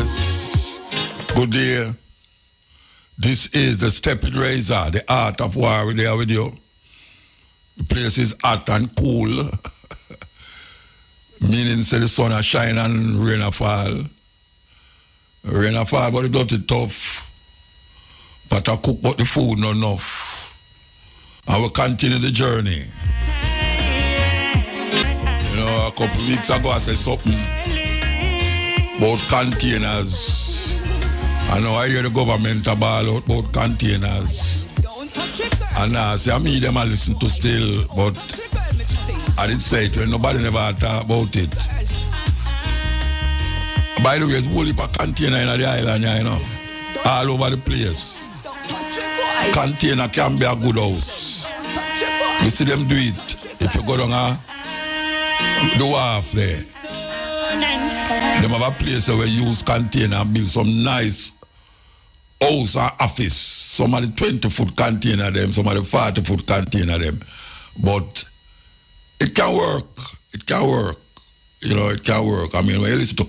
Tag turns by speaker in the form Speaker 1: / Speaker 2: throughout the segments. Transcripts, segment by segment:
Speaker 1: Yes. Good day. This is the Steppin Razor, the art of war. We're there with you. The place is hot and cool. Meaning say the sun a shine and rain a fall. Rain a fall, but it dirty tough. But I cook but the food not enough. And we continue the journey. You know, a couple weeks ago I said something about containers. I know I hear the government about containers. And I say I mean them I listen to still, but I didn't say it when nobody never talk about it. By the way, it's bully for container in the island, you know. All over the place. Container can be a good house. You see them do it. If you go down the wharf there. They have a place where you use container and build some nice house or office. Some of the 20-foot container them, some of the 40-foot container them. But it can work. It can work. You know, it can work. I mean, when you listen to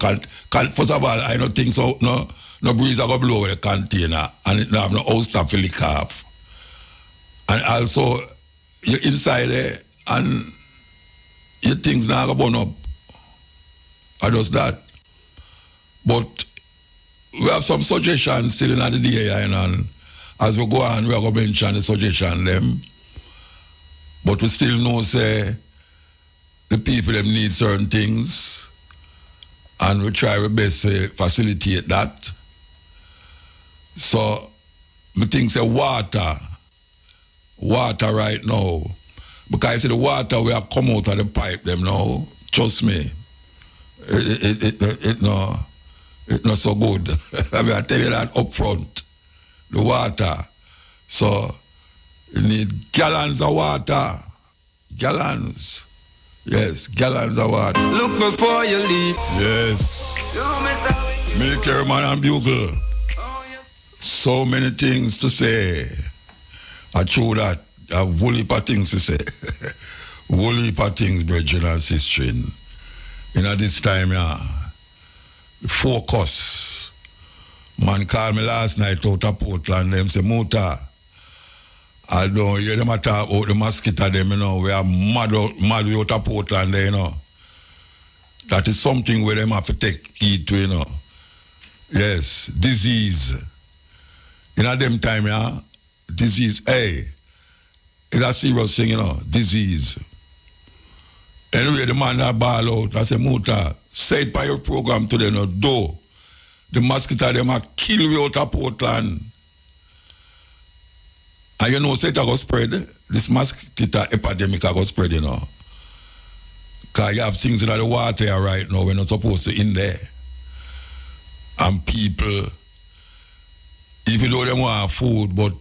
Speaker 1: first of all, I don't think so. No breeze are going to blow over the container and it don't have no house to fill it off. And also, you're inside there and your things not going to burn up. I just that. But we have some suggestions still in the day, and as we go on, we are going to mention the suggestion them. But we still know, say, the people them need certain things, and we try our best to facilitate that. So, I think say water right now, because I say the water will come out of the pipe them now, trust me, it not so good. I mean, I tell you that up front, the water. So, you need gallons of water, gallons. Yes, gallons of water.
Speaker 2: Look before you leave.
Speaker 1: Yes. Military man and bugle. So many things to say. I true that. I have woolly things to say. Woolly things, brethren and sisters. In this time, yeah. Focus. Man called me last night out of Portland. Them say, Muta, I don't hear them talk about the mosquito them, you know. We are mad out of Portland there, you know. That is something where them have to take heed to, you know. Yes, disease. In a them time, yeah, disease, hey, it's a serious thing, you know, disease. Anyway, the man that ball out, I say, Muta, say it by your program today, you know, do. The mosquito, them are kill you out of Portland. And you know, say it go spread, this mosquito epidemic go spread, you know. Because you have things in the water here right now, we're not supposed to in there. And people, even though they want food, but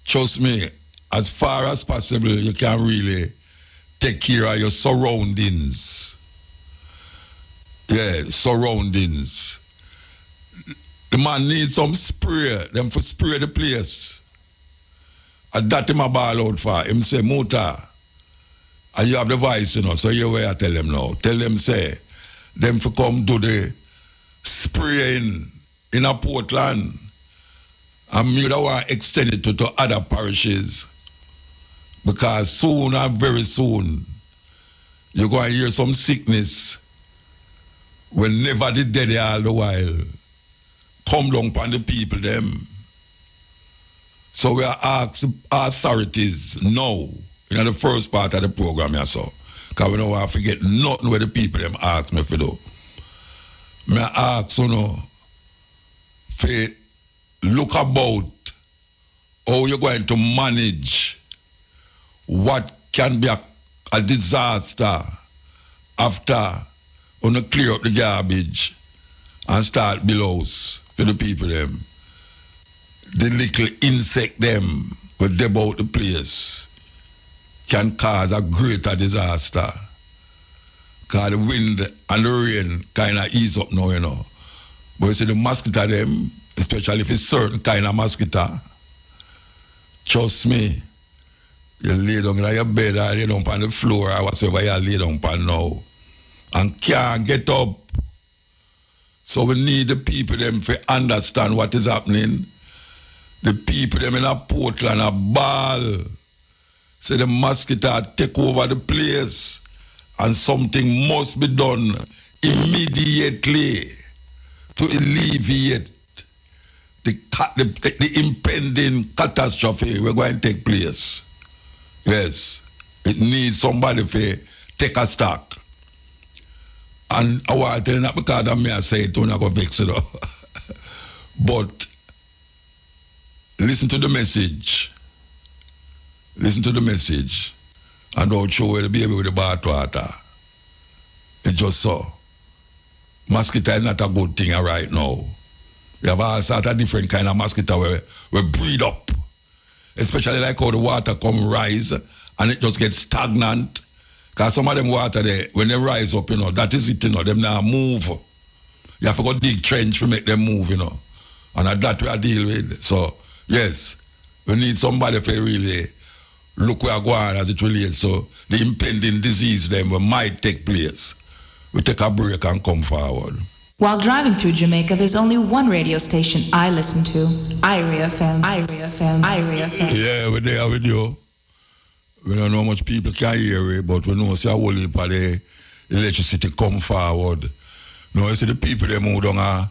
Speaker 1: trust me, as far as possible, you can really take care of your surroundings. Yeah, surroundings. The man needs some spray, them for spray the place. And that him a ball out for. Him say, Muta, and you have the voice, you know, so you where I tell them now. Tell them, say, them for come do the spraying in a Portland. And me don't want to extend it to other parishes. Because soon and very soon, you're going to hear some sickness when never did dead all the while. Come down upon the people, them. So we are asking authorities now, in the first part of the program, yeah, so. Because we don't want to forget nothing where the people them ask me for do. Me ask, you know, for look about how you're going to manage what can be a disaster after you clear up the garbage and start billows for the people them. The little insect them will deb out the place can cause a greater disaster. Because the wind and the rain kind of ease up now, you know. But you see the mosquito them, especially if it's certain kind of mosquito, trust me, you lay down in your bed or lay down on the floor or whatever you lay down on now and can't get up. So we need the people them to understand what is happening. The people them in a Portland a ball. Say the mosquito take over the place and something must be done immediately to alleviate the impending catastrophe we're going to take place. Yes, it needs somebody to take a stock. And I want to tell you that because of me I say it, don't go vex it up. But listen to the message. Listen to the message. And don't show the baby with the bath water. It's just so. Mosquito is not a good thing right now. We have all sorts of different kind of mosquito where we breed up. Especially like how the water come rise and it just gets stagnant. Because some of them water there, when they rise up, that is it, them now move. You have to go dig trench to make them move, And that we are deal with. So, yes, we need somebody to really look where we are as it relates. So, the impending disease them might take place. We take a break and come forward.
Speaker 2: While driving through Jamaica, there's only one radio station I listen to. Irie FM, Irie FM, Irie FM.
Speaker 1: Yeah, we're there with you. We don't know how much people can hear it, but we know see a whole heap of the electricity come forward. Now, you see the people them who don't have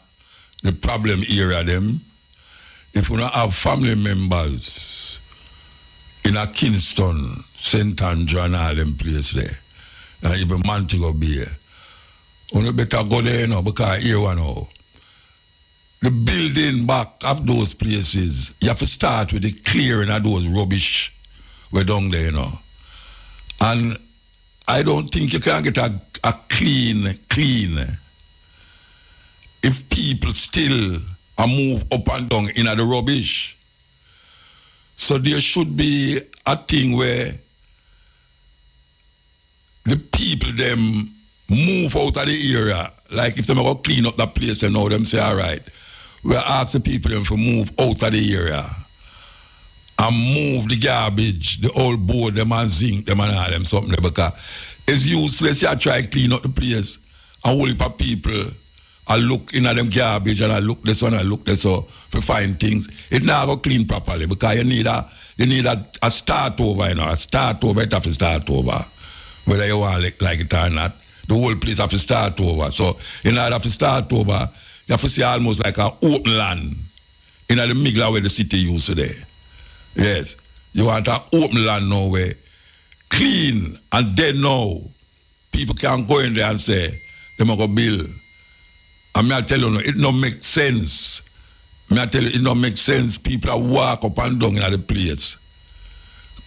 Speaker 1: the problem area them. If we don't have family members in a Kingston, St. Andrew and all them place there, and even Montego Bay, you better go there because here we know. The building back of those places, you have to start with the clearing of those rubbish we're down there, And I don't think you can get a clean, if people still move up and down in the rubbish. So there should be a thing where the people them move out of the area. Like if they go clean up that place and now them say, all right, we'll ask the people them to move out of the area and move the garbage, the old board, them and zinc, them and all them something there, because it's useless you try to clean up the place and whole heap of people I look in at them garbage and I look this one, I look this so to find things. It never clean properly because you need a start over, a start over, it have to start over. Whether you want like it or not. The whole place have to start over. So in order to start over, you have to see almost like an open land in the middle where the city used to there. Yes. You want an open land now where clean and then now people can go in there and say, they must go build. And I tell you, it don't make sense. I tell you, it don't make sense. People are walk up and down in the place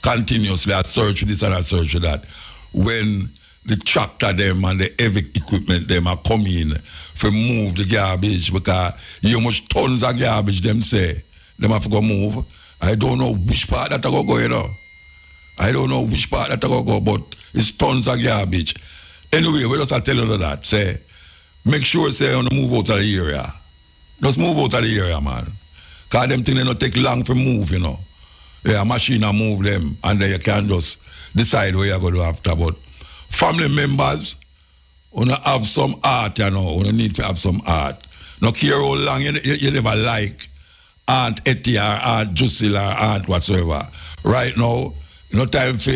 Speaker 1: continuously. I search this and I search that. When the tractor them and the heavy equipment them are coming to move the garbage because you much tons of garbage them say them have to go move. I don't know which part that I go, I don't know which part that I go, but it's tons of garbage. Anyway, we just tell you that. Say, make sure say you move out of the area. Just move out of the area, man. Because them things they don't take long to move, Yeah, a machine will move them and then you can just decide where you're going to do after. But family members, you have some art, you need to have some art. No care how long you never like Aunt Etty or Aunt Jusil or Aunt whatsoever. Right now, no time for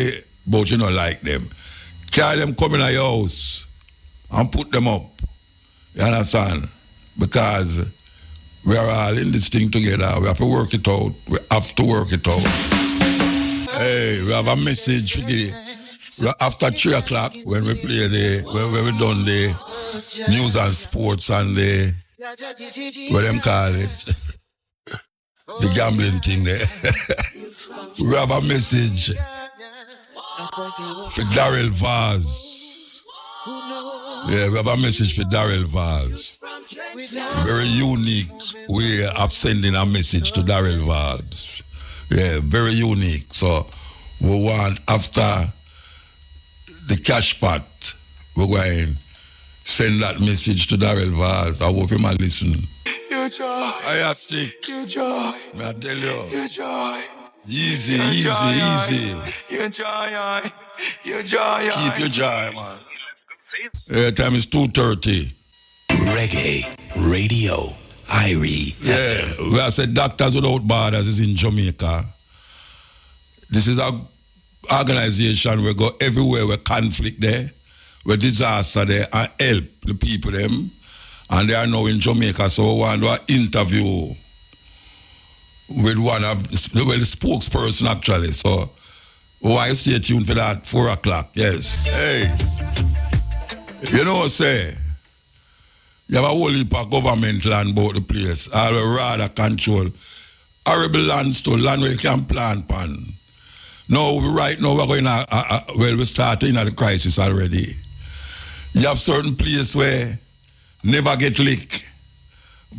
Speaker 1: but you don't like them. Carry them come in your house and put them up. You understand? Because we are all in this thing together. We have to work it out. We have to work it out. Hey, we have a message for you. After 3 o'clock, when we play when we done the news and sports and the, what them call it, the gambling thing there. We have a message for Daryl Vaz. Yeah, we have a message for Daryl Vaz. Very unique way of sending a message to Daryl Vaz. Yeah, very unique. So we want, after the cash pot, we're going to send that message to Daryl Vaz. I hope he might listen.
Speaker 3: Your joy.
Speaker 1: I ask you.
Speaker 3: Your joy.
Speaker 1: May I tell you?
Speaker 3: Your joy.
Speaker 1: Easy,
Speaker 3: Your
Speaker 1: easy,
Speaker 3: joy.
Speaker 1: easy.
Speaker 3: Your joy. Your joy.
Speaker 1: Keep your joy, man. Time is 2:30.
Speaker 4: Reggae Radio, Irie.
Speaker 1: Yeah, where I said Doctors Without Borders is in Jamaica. This is a organization where go everywhere where conflict there, where disaster there, and help the people them. And they are now in Jamaica, so we want to do an interview with one of the spokesperson actually. So we want to stay tuned for that, 4 o'clock, yes. Hey, you know what I say? You have a whole heap of government land about the place. I will rather control horrible lands to land where you can plant pan. No, right now we're going we're starting at the crisis already. You have certain places where never get licked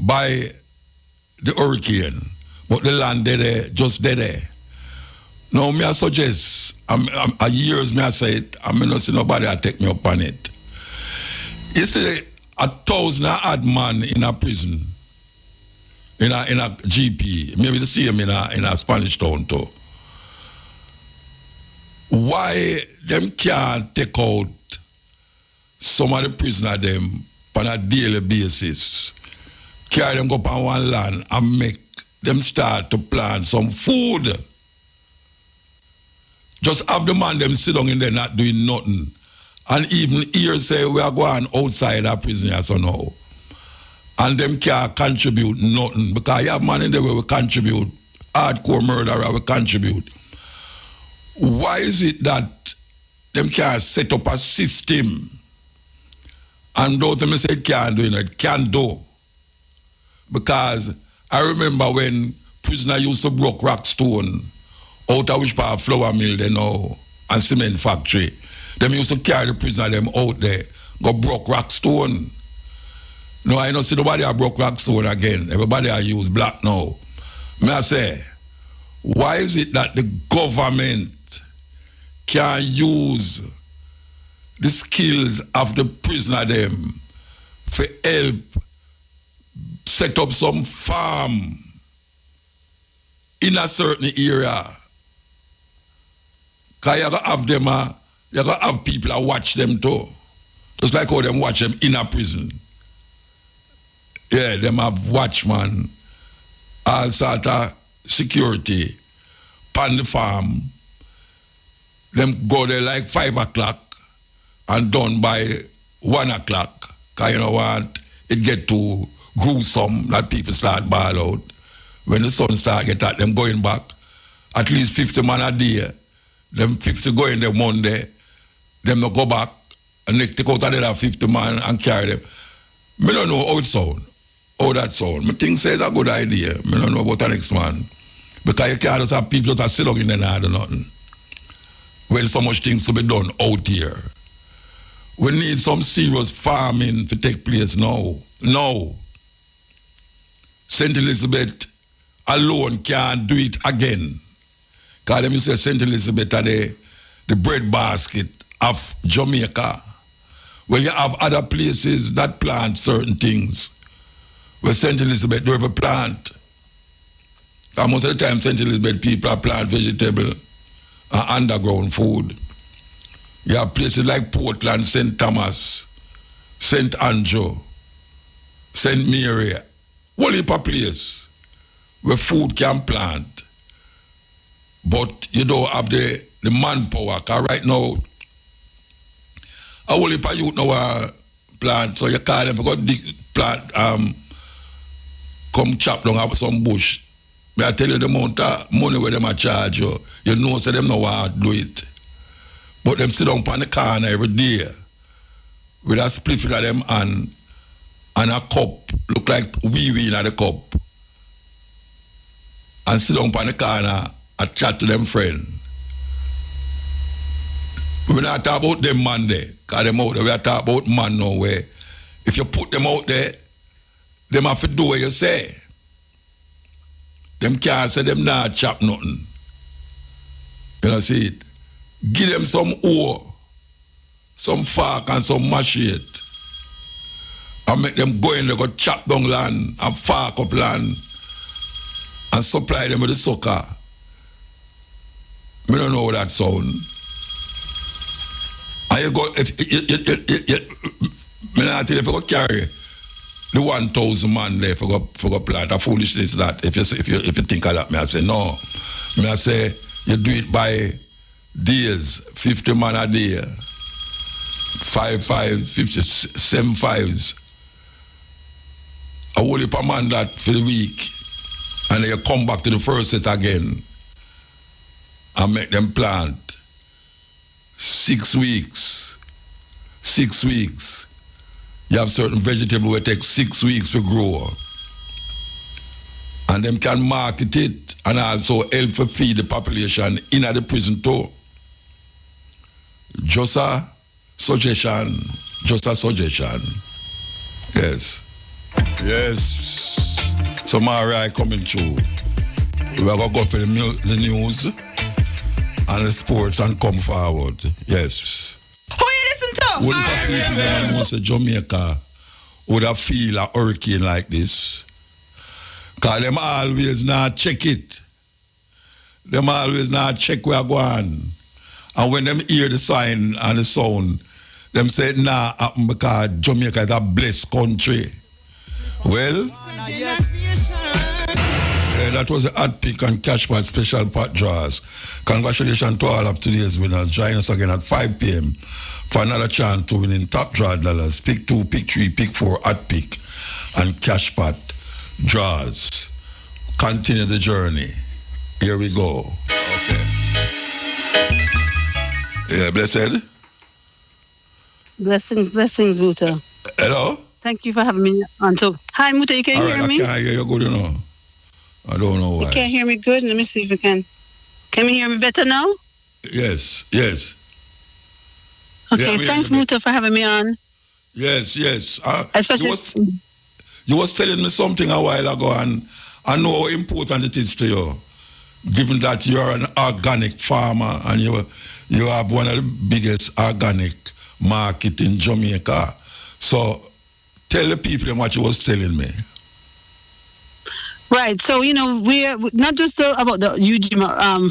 Speaker 1: by the hurricane, but the land there, just there. Now, me I suggest, a years me I say it, I may not see nobody I take me up on it. You see, 1,000 odd man in a prison, in a GP, maybe the same in a Spanish town too. Why them can't take out some of the prisoners them on a daily basis, carry them up on one land and make them start to plant some food? Just have the man them sit down in there not doing nothing. And even here say we are going outside our prisoners or now. And them can't contribute nothing. Because you have man in there where we contribute, hardcore murderer we contribute. Why is it that them can't set up a system? And those them say can't do it, can't do. Because I remember when prisoners used to broke rock stone out of which part of flour mill they know and cement factory. Them used to carry the prisoner them out there, go broke rock stone. No, I don't see nobody a broke rock stone again. Everybody I use black now. May I say, why is it that the government can use the skills of the prisoner them for help set up some farm in a certain area? Because you gotta have them, you gotta have people that watch them too. Just like how them watch them in a prison. Yeah, them have watchman, all sort of security, on the farm. Them go there like 5 o'clock and done by 1 o'clock. Because you know what, it get too gruesome that people start ball out. When the sun start get at them going back, at least 50 man a day. Them 50 go in there Monday, them no go back, and they take out another 50 man and carry them. Me don't know how it sound, how that sound. Me think say it's a good idea. Me don't know about the next man. Because you can't just have people that sit down in there and do nothing. Well, so much things to be done out here. We need some serious farming to take place now. No. St. Elizabeth alone can't do it again. Because them you say St. Elizabeth are the bread basket of Jamaica. Well, you have other places that plant certain things. Where St. Elizabeth don't ever plant. Because most of the time St. Elizabeth people plant vegetable and underground food. You have places like Portland, St. Thomas, St. Andrew, St. Mary. Whole heap of place where food can plant. But you don't have the manpower. Because right now, a whole heap of youth now plant. So you call them for dig plant, come chop down some bush. May I tell you the amount of money where them a charge you. You know so them no want to do it. But them sit down on the corner every day with a spliff in them and a cup, look like wee in the cup. And sit down on the corner and chat to them friend. We're not talking about them man there, because them out there, we're talking about man now where if you put them out there, them have to do what you say. Them can't say them not chop nothing. You know, see it? Give them some ore, some fork and some machete. And make them go in there, go chop down land and fork up land and supply them with the sucker. I don't know how that sound. And you go, if you not tell you if you go carry the 1,000 man there for go plant. A foolishness that. If you think of that, me I say no. Me I say you do it by days, 50 man a day, 5 50, 7 5s. A whole heap of man that for the week, and then you come back to the first set again and make them plant 6 weeks. 6 weeks. You have certain vegetable will take 6 weeks to grow. And them can market it and also help to feed the population in the prison too. Just a suggestion. Yes. Yes. So Mara coming through. We are going to go for the news and the sports and come forward. Yes.
Speaker 2: Who you listen to?
Speaker 1: Would the people say Jamaica would have feel a hurricane like this? Because them always not check it. Them always not check where going. And when them hear the sign and the sound, them say, nah, happen because Jamaica is a blessed country. Well, that was a hot pick and cash pot special pot draws. Congratulations to all of today's winners. Join us again at 5 p.m. for another chance to win in top draw dollars. Pick 2, pick 3, pick 4, hot pick and cash pot draws. Continue the journey. Here we go. Okay. Yeah, blessed.
Speaker 5: Blessings, Muta.
Speaker 1: Hello?
Speaker 5: Thank you for having me on. So, hi, Muta, you can hear me?
Speaker 1: I can't hear you good, you know. I don't know why.
Speaker 5: You can't hear me good? Let me see if you can. Can you hear me better now?
Speaker 1: Yes.
Speaker 5: Okay,
Speaker 1: Yeah,
Speaker 5: thanks, Muta, for having me on.
Speaker 1: Yes.
Speaker 5: Especially...
Speaker 1: You was telling me something a while ago, and I know how important it is to you, given that you are an organic farmer and you have one of the biggest organic market in Jamaica. So tell the people what you was telling me.
Speaker 5: Right. So, we're not just about the UG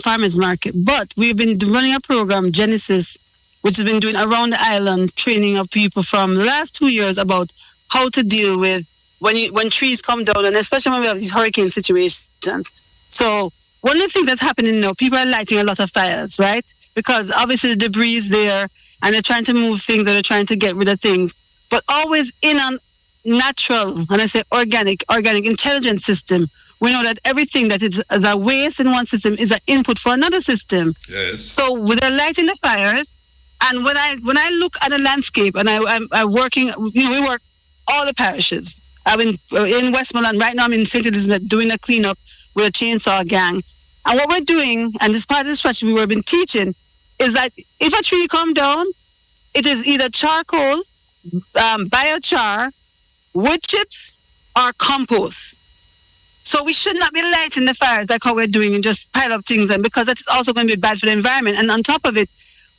Speaker 5: farmers market, but we've been running a program, Genesis, which has been doing around the island, training of people from the last 2 years about how to deal with when trees come down, and especially when we have these hurricane situations. So one of the things that's happening now, people are lighting a lot of fires, right? Because obviously the debris is there, and they're trying to move things, or they're trying to get rid of things, but always in a natural, and I say organic, intelligent system. We know that everything that is a waste in one system is an input for another system.
Speaker 1: Yes.
Speaker 5: So they're lighting the fires, and when I look at the landscape, and I'm working, we work all the parishes. I'm in Westmoreland right now. I'm in St. Elizabeth doing a cleanup with a chainsaw gang. And what we're doing, and this part of the strategy we've been teaching, is that if a tree come down, it is either charcoal, biochar, wood chips, or compost. So we should not be lighting the fires like how we're doing and just pile up things, and because that is also going to be bad for the environment. And on top of it,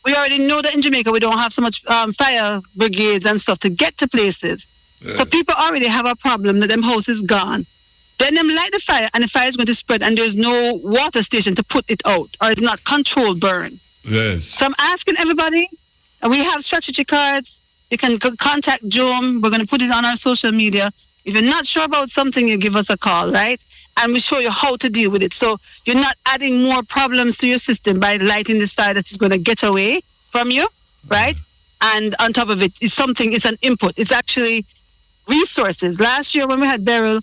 Speaker 5: we already know that in Jamaica we don't have so much fire brigades and stuff to get to places. Yes. So people already have a problem that them house is gone. Then them light the fire, and the fire is going to spread, and there's no water station to put it out, or it's not controlled burn.
Speaker 1: Yes.
Speaker 5: So I'm asking everybody, we have strategy cards. You can contact Joan. We're going to put it on our social media. If you're not sure about something, you give us a call, right? And we show you how to deal with it. So you're not adding more problems to your system by lighting this fire that is going to get away from you, right? And on top of it, it's an input. It's actually resources. Last year when we had Beryl,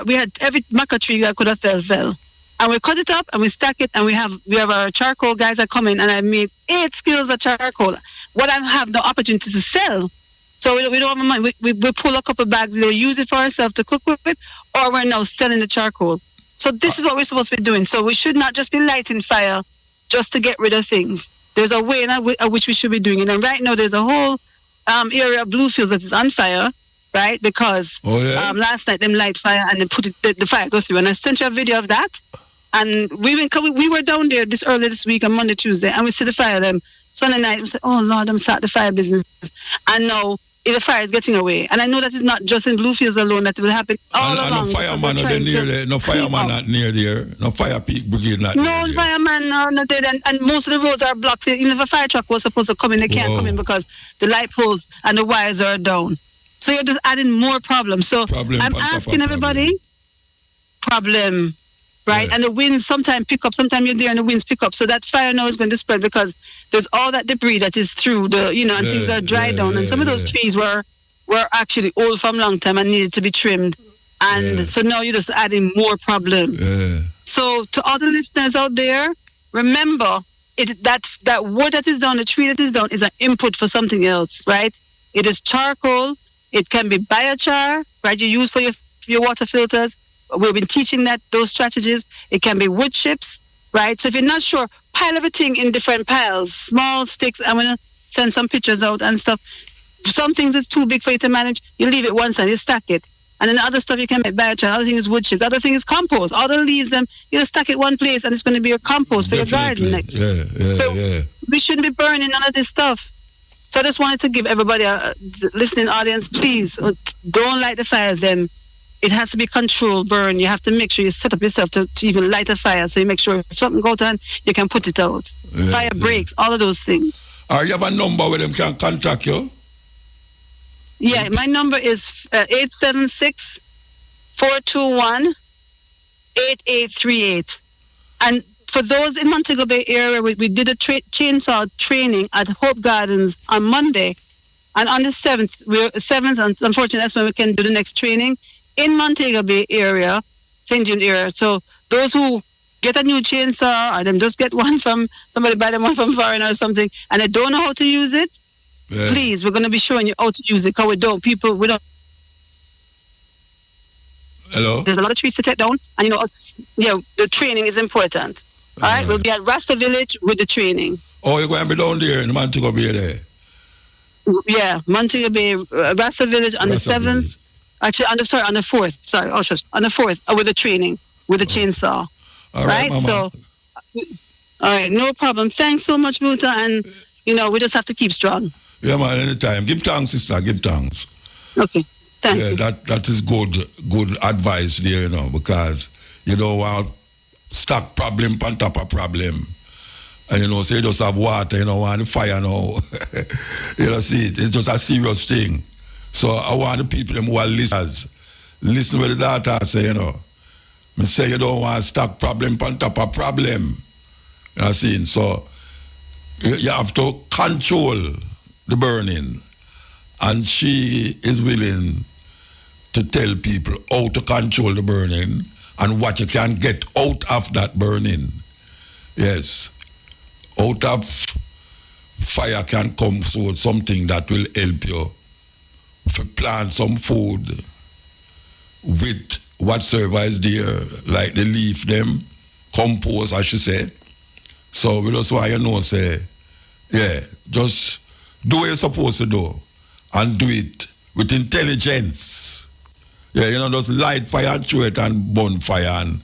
Speaker 5: we had every maca tree that could have fell. And we cut it up and we stack it, and we have our charcoal guys that come in, and I made 8 skills of charcoal. What I have the opportunity to sell. So we don't have money. We pull a couple bags, we use it for ourselves to cook with it, or we're now selling the charcoal. So this is what we're supposed to be doing. So we should not just be lighting fire just to get rid of things. There's a way in which we should be doing it. And right now there's a whole area of Bluefields that is on fire, right? Because last night them light fire and they put the fire go through. And I sent you a video of that. And we were down there early this week on Monday, Tuesday, and we see the fire them. Sunday night, we said, oh Lord, I'm start the fire business. And now the fire is getting away. And I know that it's not just in Bluefields alone that it will happen all along.
Speaker 1: No fireman not near there. No fireman not near there. No fire brigade not near there. No
Speaker 5: fireman not there. And most of the roads are blocked. Even if a fire truck was supposed to come in, they can't come in because the light poles and the wires are down. So you're just adding more problems. So
Speaker 1: Problem
Speaker 5: I'm
Speaker 1: on top of
Speaker 5: asking everybody, problem, right?
Speaker 1: Yeah.
Speaker 5: And the winds sometimes pick up, sometimes you're there and the winds pick up. So that fire now is going to spread because there's all that debris that is through the, you know, and things are dried down. And some of those trees were actually old from a long time and needed to be trimmed. And so now you're just adding more problems.
Speaker 1: Yeah.
Speaker 5: So to all the listeners out there, remember that wood that is down, the tree that is down is an input for something else, right? It is charcoal. It can be biochar, right? You use for your water filters. We've been teaching those strategies. It can be wood chips, right? So if you're not sure, pile everything in different piles, small sticks. I'm going to send some pictures out and stuff. Some things is too big for you to manage. You leave it one side, you stack it. And then the other stuff you can make biochar. The other thing is wood chips. The other thing is compost. All the leaves, them, you just stack it one place and it's going to be your compost for your garden next. So we shouldn't be burning none of this stuff. So I just wanted to give everybody, the listening audience, please don't light the fires then. It has to be controlled burn. You have to make sure you set up yourself to even light a fire. So you make sure if something goes on, you can put it out. Fire breaks, all of those things.
Speaker 1: Or you have a number where them can contact you?
Speaker 5: Yeah, my number is 876-421-8838. And for those in Montego Bay area, we did a chainsaw training at Hope Gardens on Monday. And on the 7th, unfortunately, that's when we can do the next training in Montego Bay area, St. James area. So those who get a new chainsaw or them just get one from somebody, buy them one from foreign or something, and they don't know how to use it, please, we're going to be showing you how to use it because we don't.
Speaker 1: Hello?
Speaker 5: There's a lot of trees to take down, and the training is important. All right, we'll be at Rasta Village with the training.
Speaker 1: Oh, you're going to be down there in Montego Bay there?
Speaker 5: Yeah, Montego Bay, Rasta Village on the 7th. Actually, on the 4th. Sorry, on the 4th with the training, with the chainsaw.
Speaker 1: All right, Mama.
Speaker 5: So, all right, no problem. Thanks so much, Buta, and we just have to keep strong.
Speaker 1: Yeah, man, anytime. Give thanks, sister. Give thanks.
Speaker 5: Okay, thank you.
Speaker 1: That is good advice there, because you don't want stack problem on top of problem. And so you just have water, you don't want the fire now. See it. It's just a serious thing. So I want the people who are listeners, listen what the daughter say, Me say you don't want stack problem on top of problem. See, so you have to control the burning. And she is willing to tell people how to control the burning and what you can get out of that burning. Yes. Out of fire can come something that will help you to plant some food with whatsoever is there, like the leaf them, compost, I should say. So we just want say, just do what you're supposed to do and do it with intelligence. Just light fire and throw it and burn fire and,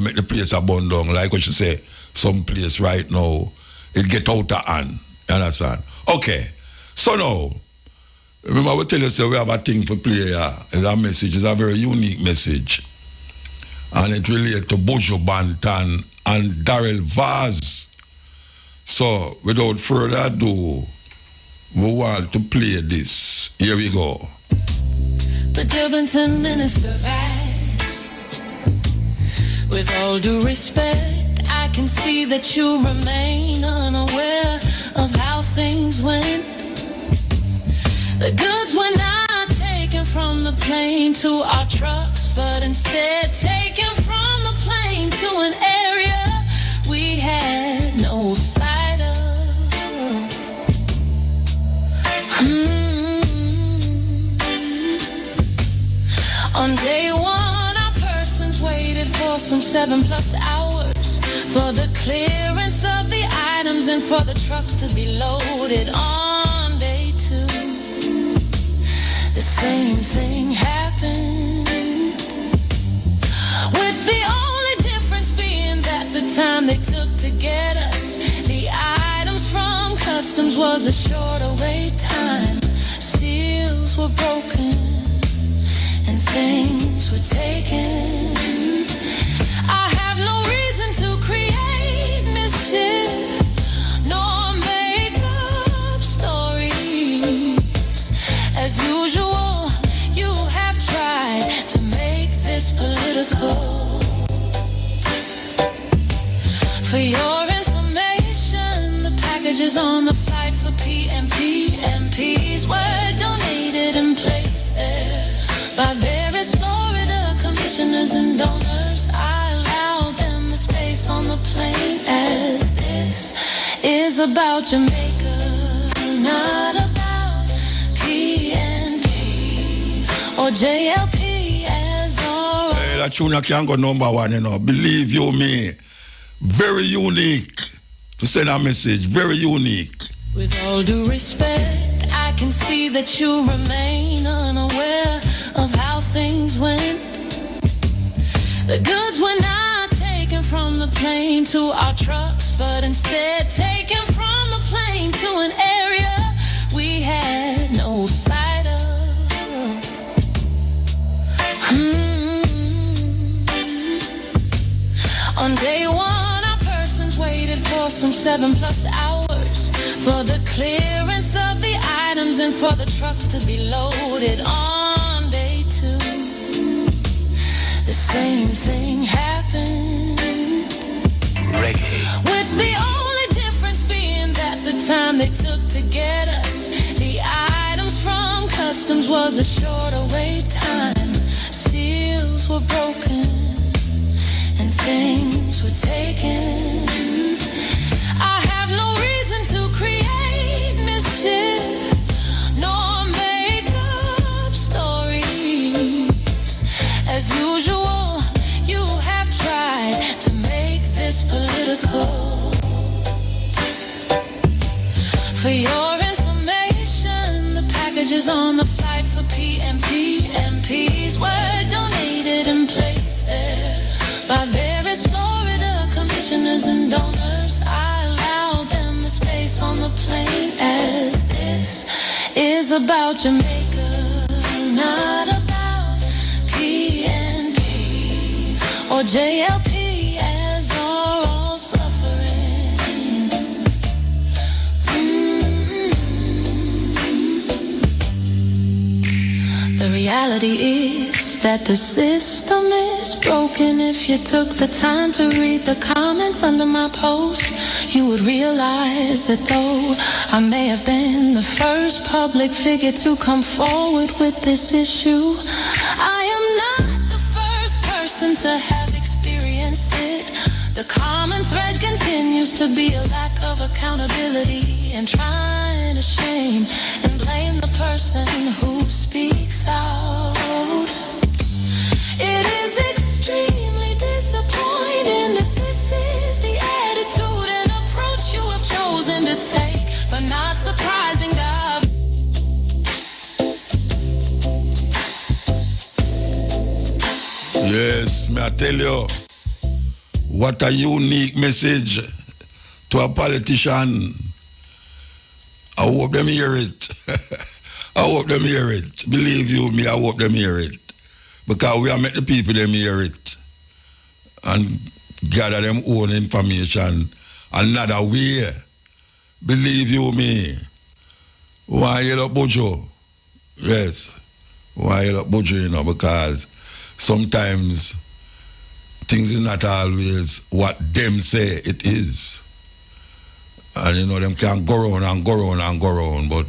Speaker 1: make the place a burn down, like what you say, some place right now, it get out of hand. You understand? Okay. So now, remember we tell you, we have a thing for play here. It's a message. It's a very unique message. And it relates to Bojo Bantan and Darrell Vaz. So, without further ado, we want to play this. Here we go.
Speaker 6: The Dublin minister asks, with all due respect, I can see that you remain unaware of how things went. The goods were not taken from the plane to our trucks, but instead taken from the plane to an area we had no sight of. On day one, our persons waited for some 7+ hours for the clearance of the items and for the trucks to be loaded. On day two, the same thing happened, with the only difference being that the time they took to get us the items from customs was a shorter wait time. Seals were broken and things were taken. I have no reason to create mischief nor make up stories. As usual, For your information, the packages on the flight for PMP MPs were donated and placed there by various Florida commissioners and donors. I allowed them the space on the plane, as this is about Jamaica, not about PNP or JLP as all.
Speaker 1: Hey, that tune can go number one, you know. Believe you me. Very unique to send a message. Very unique.
Speaker 6: With all due respect, I can see that you remain unaware of how things went. The goods were not taken from the plane to our trucks, but instead taken from the plane to an area we had no sight of. On day one, our persons waited for some 7+ hours for the clearance of the items and for the trucks to be loaded. On day two, the same thing happened.
Speaker 4: Reggae.
Speaker 6: With the only difference being that the time they took to get us the items from customs was a shorter wait time. Seals were broken and things were taken. I have no reason to create mischief nor make up stories. As usual, you have tried to make this political. For your information, the packages on the flight for PMP MPs were donated and placed there by various Florida commissioners and donors. I allowed them the space on the plane, as this is about Jamaica, not about PNP or JLP as are all suffering. The reality is that the system is broken. If you took the time to read the comments under my post, you would realize that though I may have been the first public figure to come forward with this issue, I am not the first person to have experienced it. The common thread continues to be a lack of accountability and trying to shame and blame the person who speaks out. It is extremely disappointing that this is the attitude and approach you have chosen to take, but not surprising, God.
Speaker 1: Yes, may I tell you, what a unique message to a politician. I hope them hear it. I hope them hear it. Believe you me, I hope them hear it. Because we are make the people them hear it and gather them own information another way. Believe you me. Why you look Bojo? Yes. Why you look Bojo, you know, because sometimes things is not always what them say it is. And you know, them can go around and go around and go around, but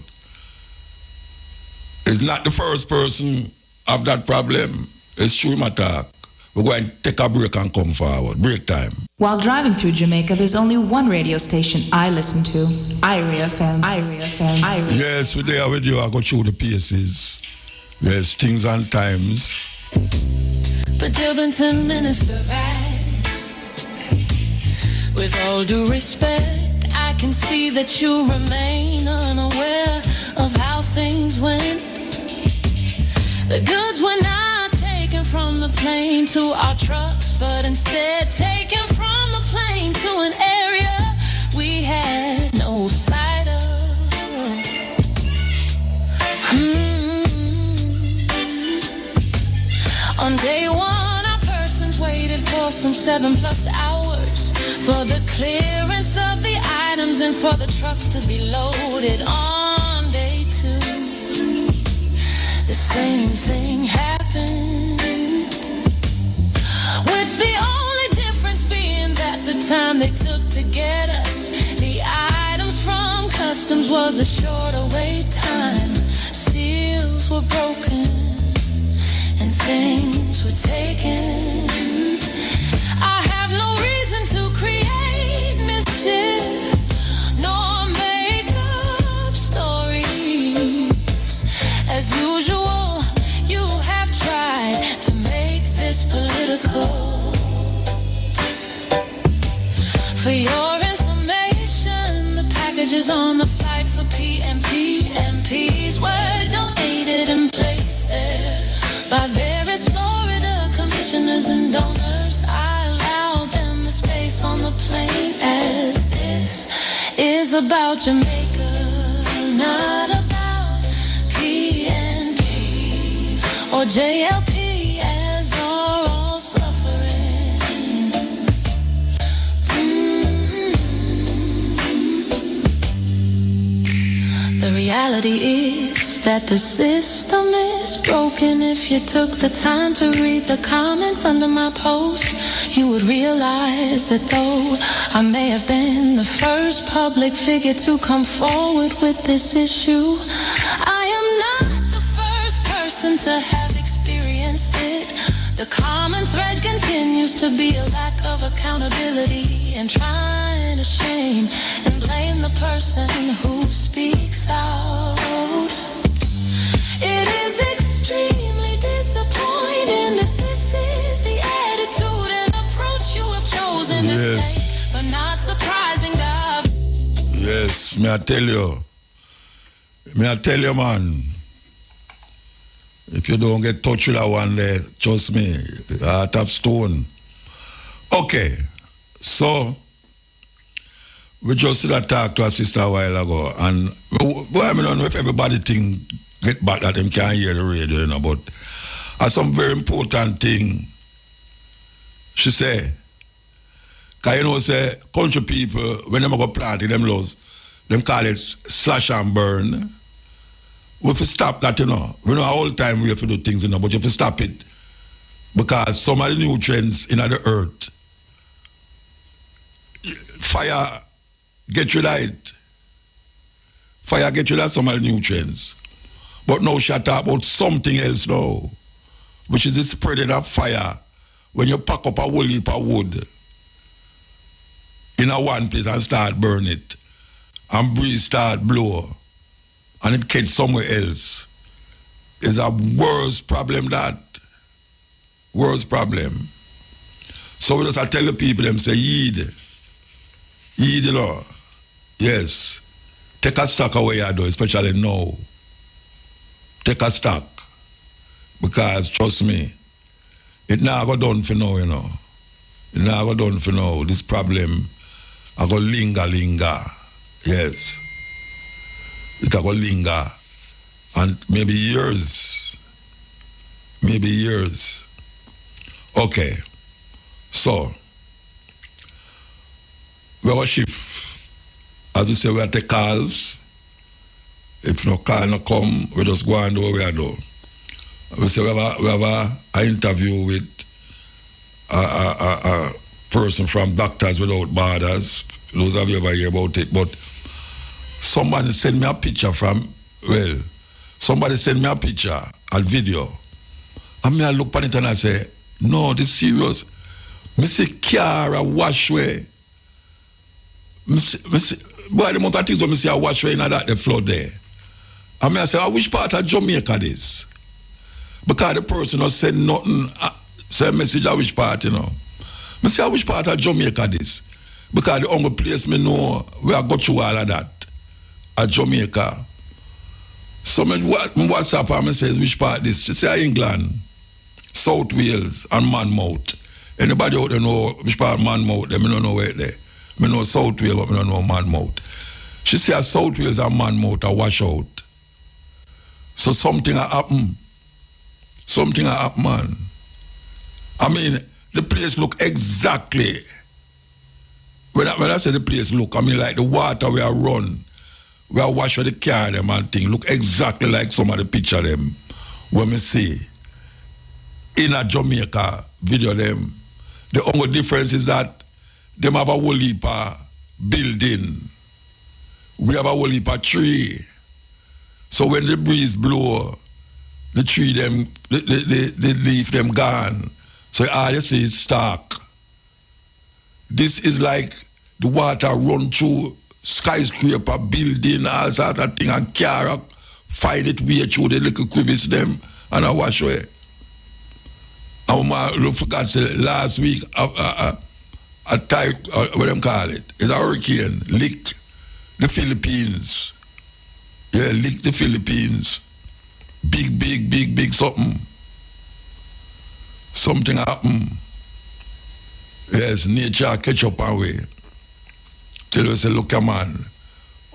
Speaker 1: it's not the first person have that problem. It's true my talk. We're going to take a break and come forward. Break time.
Speaker 2: While driving through Jamaica, there's only one radio station I listen to. Irie FM, Irie FM, Irie.
Speaker 1: Yes, we're there with you. I go through the paces. Yes, things and times.
Speaker 6: The Dilbington minister writes, with all due respect, I can see that you remain unaware of how things went. The goods were not taken from the plane to our trucks, but instead taken from the plane to an area we had no sight of. On day one, our persons waited for some 7+ hours for the clearance of the items and for the trucks to be loaded. On day two, the same thing happened, with the only difference being that the time they took to get us the items from customs was a shorter wait time. Seals were broken and things were taken. I have no reason to create mischief nor make up stories. As usual, you have tried to make this political. For your information, the packages on the flight for PMP MPs were donated and placed there by various Florida commissioners and donors. I allowed them the space on the plane, as this is about Jamaica, not about PNP or JLP, as are all suffering. The reality is that the system is broken. If you took the time to read the comments under my post, you would realize that though I may have been the first public figure to come forward with this issue, I am not the first person to have experienced it. The common thread continues to be a lack of accountability and trying to shame and blame the person who speaks out. It is extremely disappointing that this is the attitude and approach you have chosen to take, but not surprising, God.
Speaker 1: Yes, may I tell you, man. If you don't get touched with that one there, trust me, heart of stone. Okay, so we just did a talk to a sister a while ago, and well, I don't know if everybody get back that them can't hear the radio, you know, but some very important thing she say. Because you know, say, country people, when they go plant it, them laws, them call it slash and burn. We have to stop that, you know. We know all the time we have to do things, you know, but you have to stop it. Because some of the nutrients in the earth, fire get rid of it. Fire get rid of some of the nutrients. But now she talk about something else now, which is the spreading of fire. When you pack up a whole heap of wood in a one place and start burn it, and breeze start blow, and it catch somewhere else, is a worse problem that. Worse problem. So we just tell the people, them say, heed, you know. Yes. Take a stock away you do, especially now. Take a stock. Because, trust me, it now go done for now, you know. It now go done for now. This problem, I go linger. Yes. It will linger, and maybe years. Okay, so we have a shift. As we say, we have to take calls. If no call no come, we just go and do what we are doing. We say we have an interview with a person from Doctors Without Borders. Those of you ever hear about it, but somebody sent me a picture and video. And me I look at it and I say, no, this serious. Me see car a wash way. Me see, boy, the amount of things when me see a wash way in that the flood there. And me I say, which part of Jamaica this? Because the person not said nothing, say a message of which part, you know. Me say, which part of Jamaica this? Because the only place me know where I got through all of that. At Jamaica. So me WhatsApp her, me says, which part this? She say England, South Wales and Monmouth. Anybody out there know which part of Monmouth? They me don't know where it there. Me know South Wales, but me don't know Monmouth. She say South Wales and Monmouth are wash out. So something happen. Something happen, man. I mean, the place look exactly. When I say the place look, I mean like the water we are run. We are wash with the car them and thing. Look exactly like some of the picture them when we see in a Jamaica video them. The only difference is that them have a whole heap of building. We have a whole heap of tree. So when the breeze blow, the tree them, the leaf them gone. So all you see is stark. This is like the water run through skyscraper, building, all sort of thing, and car find it way through the little crevice them and I wash away. I forgot to say last week a type, what them call it, it's a hurricane, licked the Philippines. Yeah, licked the Philippines. Big something. Something happened. Yes, nature catch up and way. Tell us, say, look, man,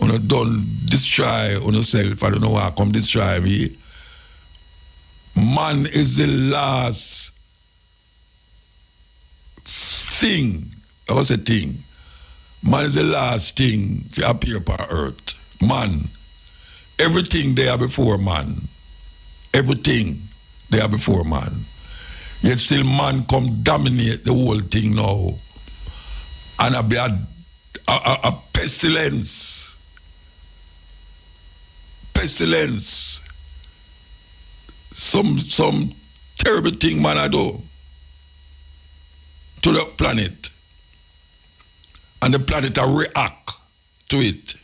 Speaker 1: you don't destroy yourself. I don't know why come destroy me. Man is the last thing. I was a thing. Man is the last thing to appear upon earth. Man. Everything there before man. Everything there before man. Yet still man come dominate the whole thing now. And a be a pestilence. Pestilence. Some terrible thing man I do to the planet. And the planet will react to it.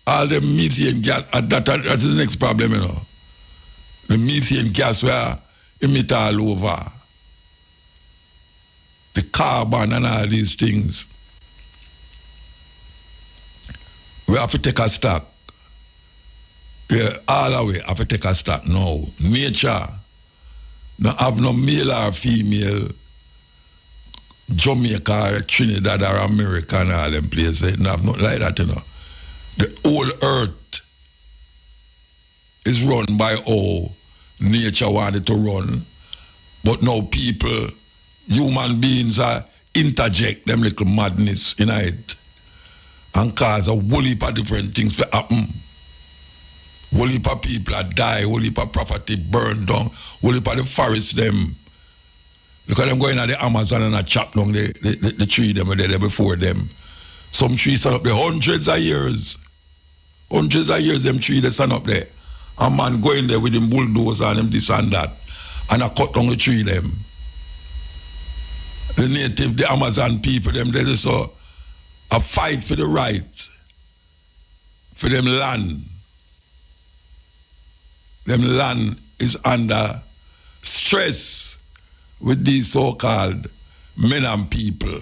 Speaker 1: All the methane gas, that's the next problem, you know. The methane gas were emit all over. The carbon and all these things. We have to take a stock. Yeah, all the way have to take a stock now. Nature, no have no male or female, Jamaica, Trinidad or America and all them places. No have nothing like that, you know. The whole earth is run by how nature wanted to run. But now people, human beings are interject them little madness in it and cause a whole heap of different things to happen. Whole heap of people are die, whole heap of property burned down, whole heap of the forest them. Look at them going at the Amazon and a chop down the tree them were there before them. Some trees stand up there hundreds of years. Hundreds of years them trees they stand up there. A man going there with him bulldozer and him this and that. And I cut down the tree them. The native, the Amazon people, them they just a fight for the right. For them land. Them land is under stress with these so-called men and people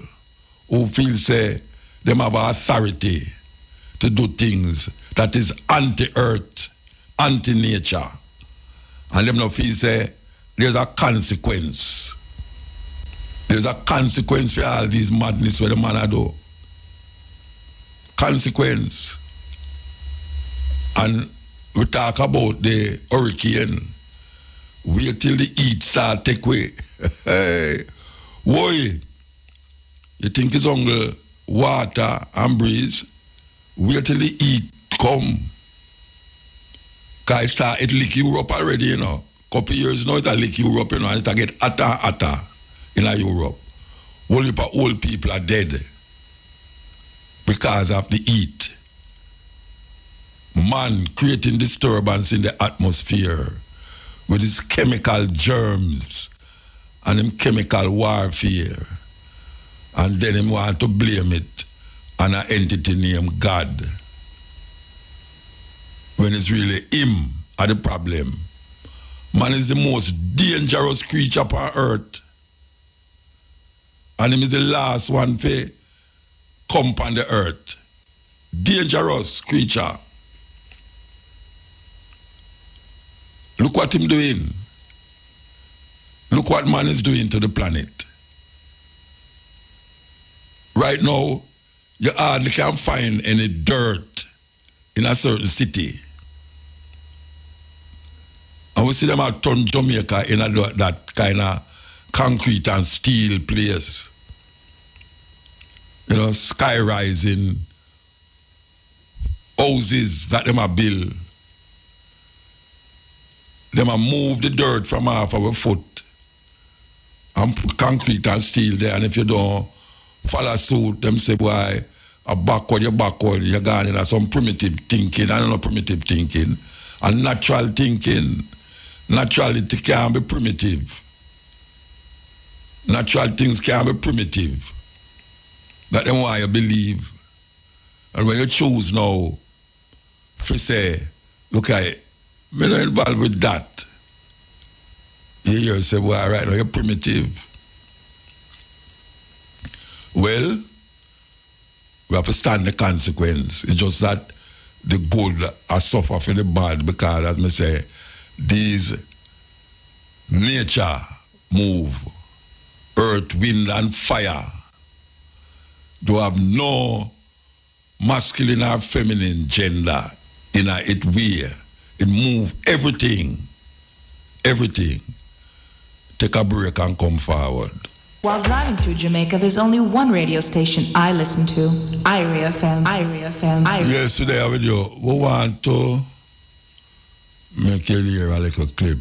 Speaker 1: who feel say them have authority to do things that is anti-earth, anti-nature. And them no feel say there's a consequence. There's a consequence for all these madness where the man a do. Consequence. And we talk about the hurricane. Wait till the heat start take away. Hey, boy, you think it's only water and breeze? Wait till the heat come. Because it lick Europe already, you know. Couple years now, it lick Europe, you know, and it get hotter in Europe. Whole heap of old people are dead because of the heat. Man creating disturbance in the atmosphere with his chemical germs and him chemical warfare. And then him want to blame it on an entity named God. When it's really him are the problem. Man is the most dangerous creature upon earth. And him is the last one to come on the earth. Dangerous creature. Look what him doing. Look what man is doing to the planet. Right now, you hardly can't find any dirt in a certain city. And we see them out turn Jamaica in that kind of concrete and steel place. You know, sky rising houses that them are built. Them a move the dirt from off our foot and put concrete and steel there, and if you don't follow suit, them say, boy, you're backward, you're gone in some primitive thinking. I don't know primitive thinking. And natural thinking. Naturality can't be primitive. Natural things can't be primitive. That's why you believe. And when you choose now, if you say, look at it, I'm not involved with that. You hear say, well, right now you're primitive. Well, we have to stand the consequence. It's just that the good are suffer for the bad because, as I say, these nature move, earth, wind, and fire do have no masculine or feminine gender in it way. It move everything. Everything. Take a break and come forward.
Speaker 2: While driving through Jamaica, there's only one radio station I listen to. IRIA FM, IRIA FM, IRIA.
Speaker 1: Yes, today I will we want to make you hear a little clip.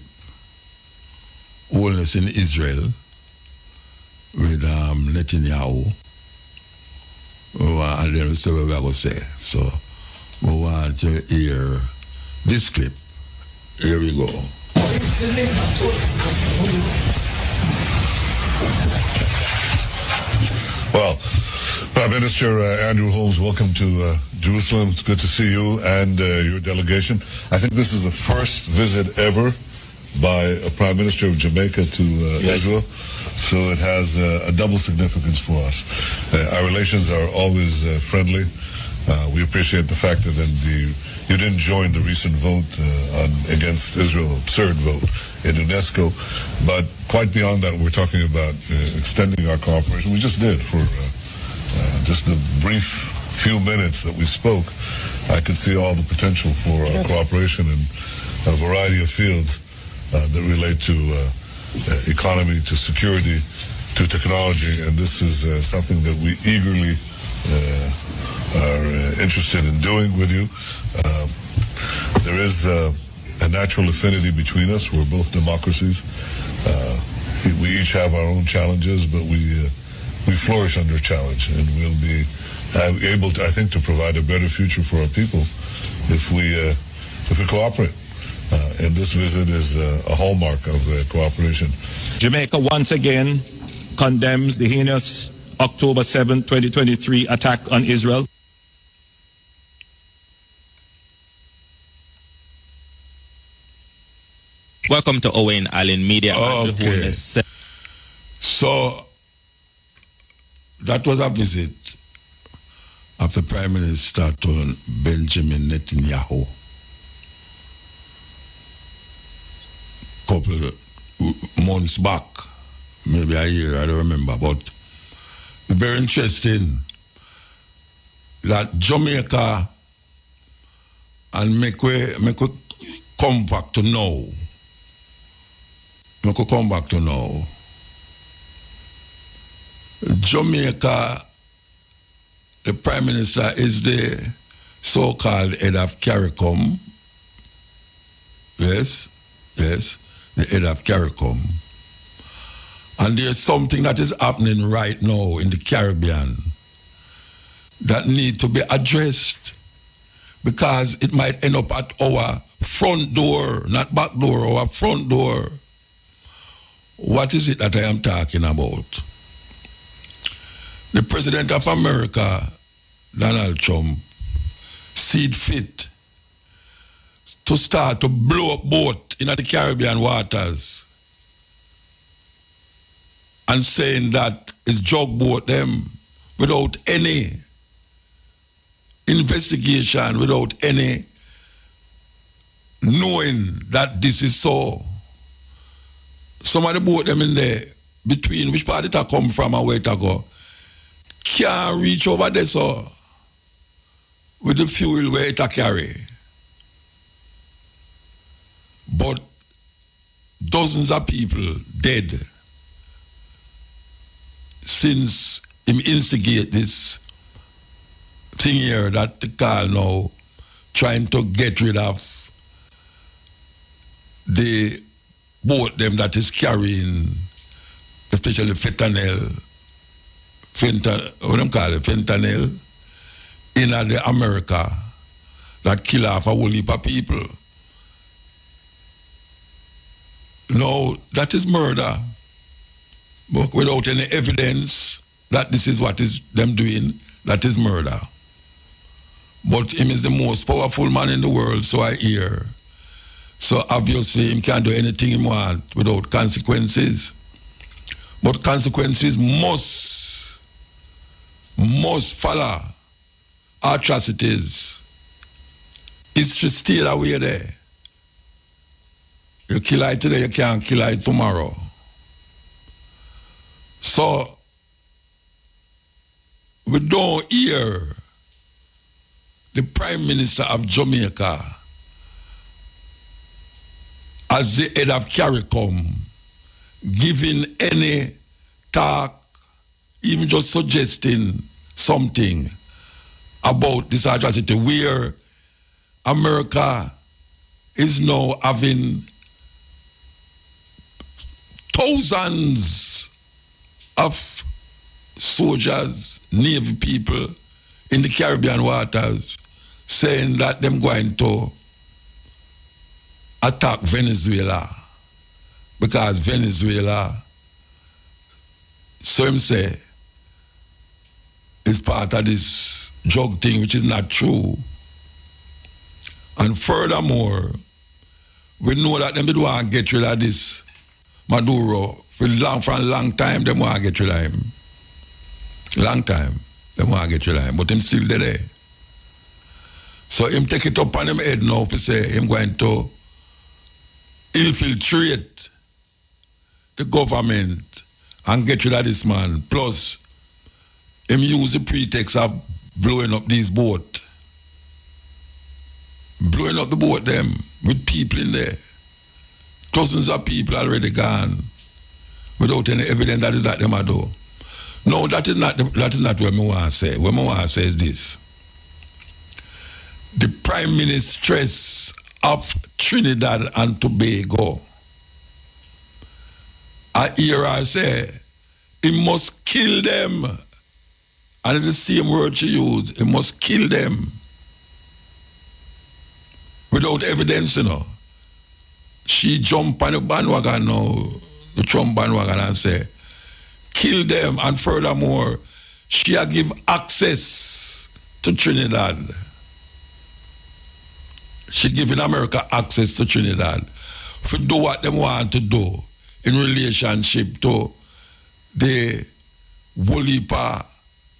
Speaker 1: Wholeness in Israel with Netanyahu. And then we say what we're going to say. So we want to hear this clip. Here we go.
Speaker 7: Well, Prime Minister Andrew Holmes, welcome to Jerusalem. It's good to see you and your delegation. I think this is the first visit ever by a Prime Minister of Jamaica to Israel, so it has a double significance for us. Our relations are always friendly. We appreciate the fact that you didn't join the recent vote against Israel, absurd vote in UNESCO. But quite beyond that, we're talking about extending our cooperation. We just did for just the brief few minutes that we spoke. I could see all the potential for our cooperation in a variety of fields that relate to economy, to security, to technology. And this is something that we eagerly are interested in doing with you. There is a natural affinity between us. We're both democracies. We each have our own challenges, but we flourish under challenge, and we'll be able to, I think, to provide a better future for our people if we cooperate. And this visit is a hallmark of cooperation.
Speaker 8: Jamaica once again condemns the heinous October 7, 2023 attack on Israel.
Speaker 9: Welcome to Owen Allen Media.
Speaker 1: Okay. So that was a visit of the Prime Minister to Benjamin Netanyahu. Couple months back, maybe a year, I don't remember, but very interesting that Jamaica and make we come back to now. Make we come back to now. Jamaica, the Prime Minister is the so-called head of CARICOM. Yes, the head of CARICOM. And there's something that is happening right now in the Caribbean that need to be addressed because it might end up at our front door, not back door, our front door. What is it that I am talking about? The President of America, Donald Trump, seed fit to start to blow up boat in the Caribbean waters and saying that it's jog boat them without any investigation, without any knowing that this is so. Some of the boat them in there, between which part it come from and where it go, can't reach over there so with the fuel where it carry. But dozens of people dead since him instigate this thing here that the car now trying to get rid of the boat them that is carrying especially fentanyl, what them call it, fentanyl, in the America that kill off a whole heap of people. No, that is murder. But without any evidence that this is what is them doing, that is murder. But him is the most powerful man in the world, so I hear. So obviously him can't do anything he want without consequences. But consequences must follow atrocities. History still away there. You kill it today, you can't kill it tomorrow. So we don't hear the Prime Minister of Jamaica as the head of CARICOM giving any talk, even just suggesting something about this atrocity where America is now having thousands of soldiers, Navy people in the Caribbean waters saying that them going to attack Venezuela because Venezuela, so him say, is part of this drug thing, which is not true. And furthermore, we know that them did want to get rid of this Maduro for a long time. Them want to get rid of him. Long time, them want to get rid of him, but him still there. So him take it up on him head now to say him going to infiltrate the government and get rid of this man. Plus, him use the pretext of blowing up these boats. Blowing up the boat them with people in there. Dozens of people already gone without any evidence that is that them are do. No, that is not what I want to say. What I want to say is this. The Prime Ministress of Trinidad and Tobago, I hear her say, he must kill them. And it's the same word she used, he must kill them. Without evidence, you know. She jump on the bandwagon now, the Trump bandwagon, and say, kill them. And furthermore, she a give access to Trinidad. She giving America access to Trinidad for do what they want to do in relationship to the whole heap of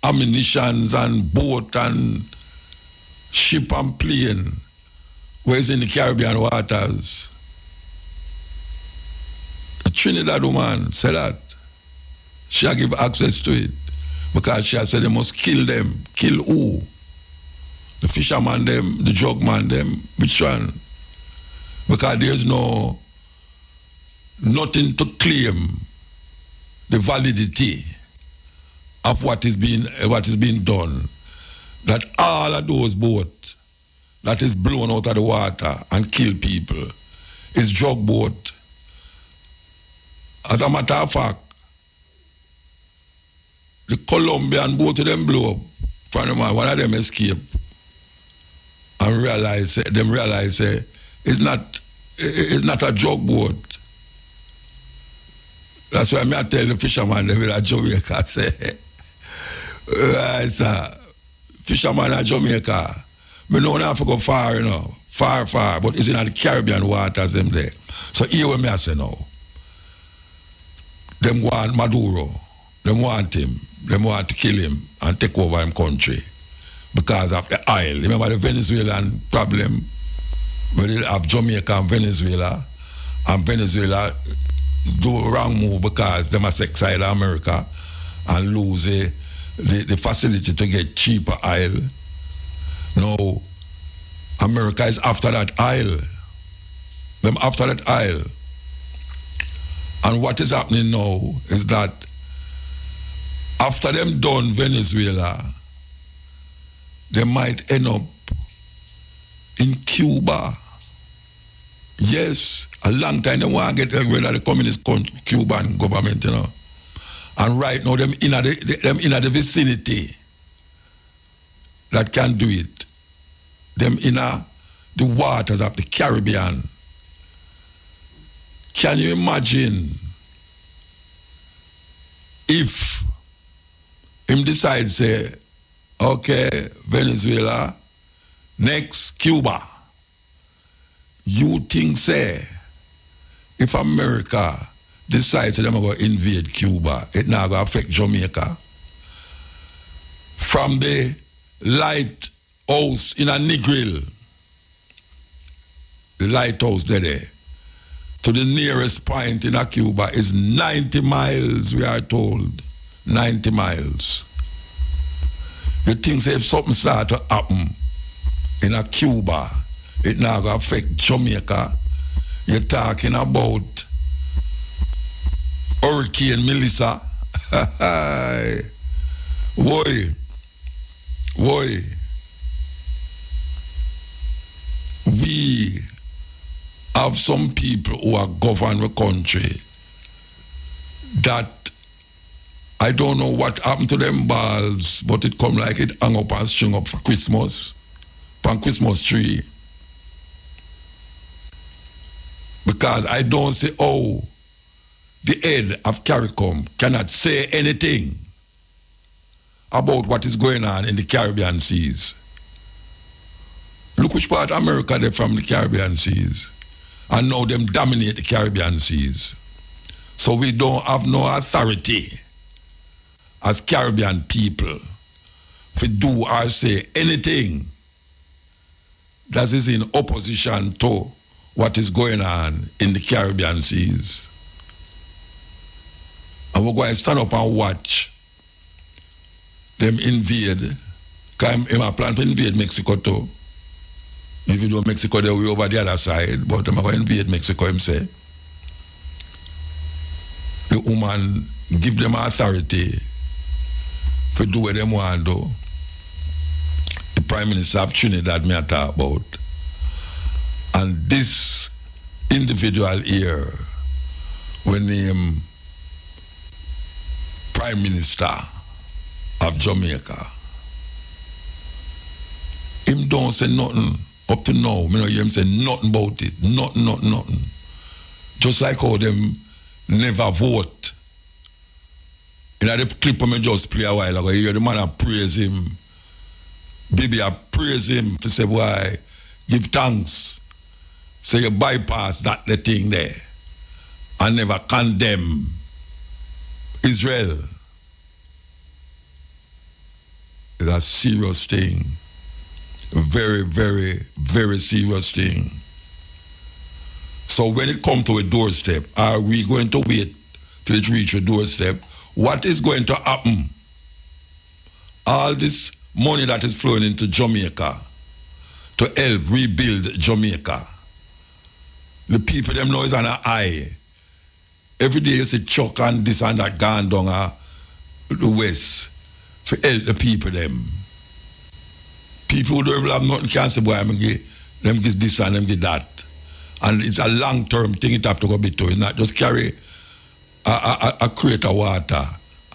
Speaker 1: ammunitions and boat and ship and plane where it's in the Caribbean waters. The Trinidad woman said that. She give access to it because she said they must kill them. Kill who? The fisherman them, the drug man them, which one? Because there's nothing to claim the validity of what is being done. That all of those boats that is blown out of the water and kill people is drug boat. As a matter of fact, the Colombian boat them blow up. One of them escape and realize it's not a drug boat. That's why I tell the fisherman they will at Jamaica say, right, sir, fisherman at Jamaica, me know not to go far, you know, far, but it's in the Caribbean waters them there. So here what me I say now. Them want Maduro, them want him, them want to kill him and take over him country because of the oil. Remember the Venezuelan problem where they have Jamaica and Venezuela do a wrong move because they must exile America and lose the facility to get cheaper oil. Now, America is after that oil. Them after that oil. And what is happening now is that after them done Venezuela, they might end up in Cuba. Yes, a long time they want to get rid of the communist Cuban government, you know. And right now, them in the vicinity that can do it. Them in the waters of the Caribbean. Can you imagine if him decides say, okay, Venezuela, next Cuba. You think say, if America decides they're going to invade Cuba, it now going to affect Jamaica? From the lighthouse in a Negril, the lighthouse there, to the nearest point in a Cuba is 90 miles, we are told. 90 miles. You think say if something start to happen in a Cuba, it now going to affect Jamaica? You're talking about Hurricane Melissa. Boy. We have some people who are govern the country that I don't know what happened to them balls, but it come like it hang up and string up for Christmas, on Christmas tree. Because I don't see how the head of CARICOM cannot say anything about what is going on in the Caribbean seas. Look which part of America they're from, the Caribbean seas. And now them dominate the Caribbean seas. So we don't have no authority as Caribbean people to do or say anything that is in opposition to what is going on in the Caribbean seas. And we're going to stand up and watch them invade. Because I'm planning to invade Mexico too. Even though Mexico, they're way over the other side, but I'm going to invade Mexico, him say. The woman give them authority to do what they want to do. The Prime Minister of Trinidad me I talk about. And this individual here, when name Prime Minister of Jamaica, him don't say nothing up to now. Me no hear him say nothing about it. Nothing. Just like how them never vote. You know the clip I just play a while ago, you hear the man praise him. Baby, I praise him to say, why, give thanks. So you bypass that the thing there and never condemn Israel. It's a serious thing. A very, very, very serious thing. So when it comes to a doorstep, are we going to wait till it reaches a doorstep? What is going to happen? All this money that is flowing into Jamaica to help rebuild Jamaica. The people them know is on an eye. Every day you see Chuck and this and that gone down the west to help the people them. People who don't have nothing can say, boy, them give this and them give that. And it's a long-term thing it have to go bit to. It's not just carry a crate of water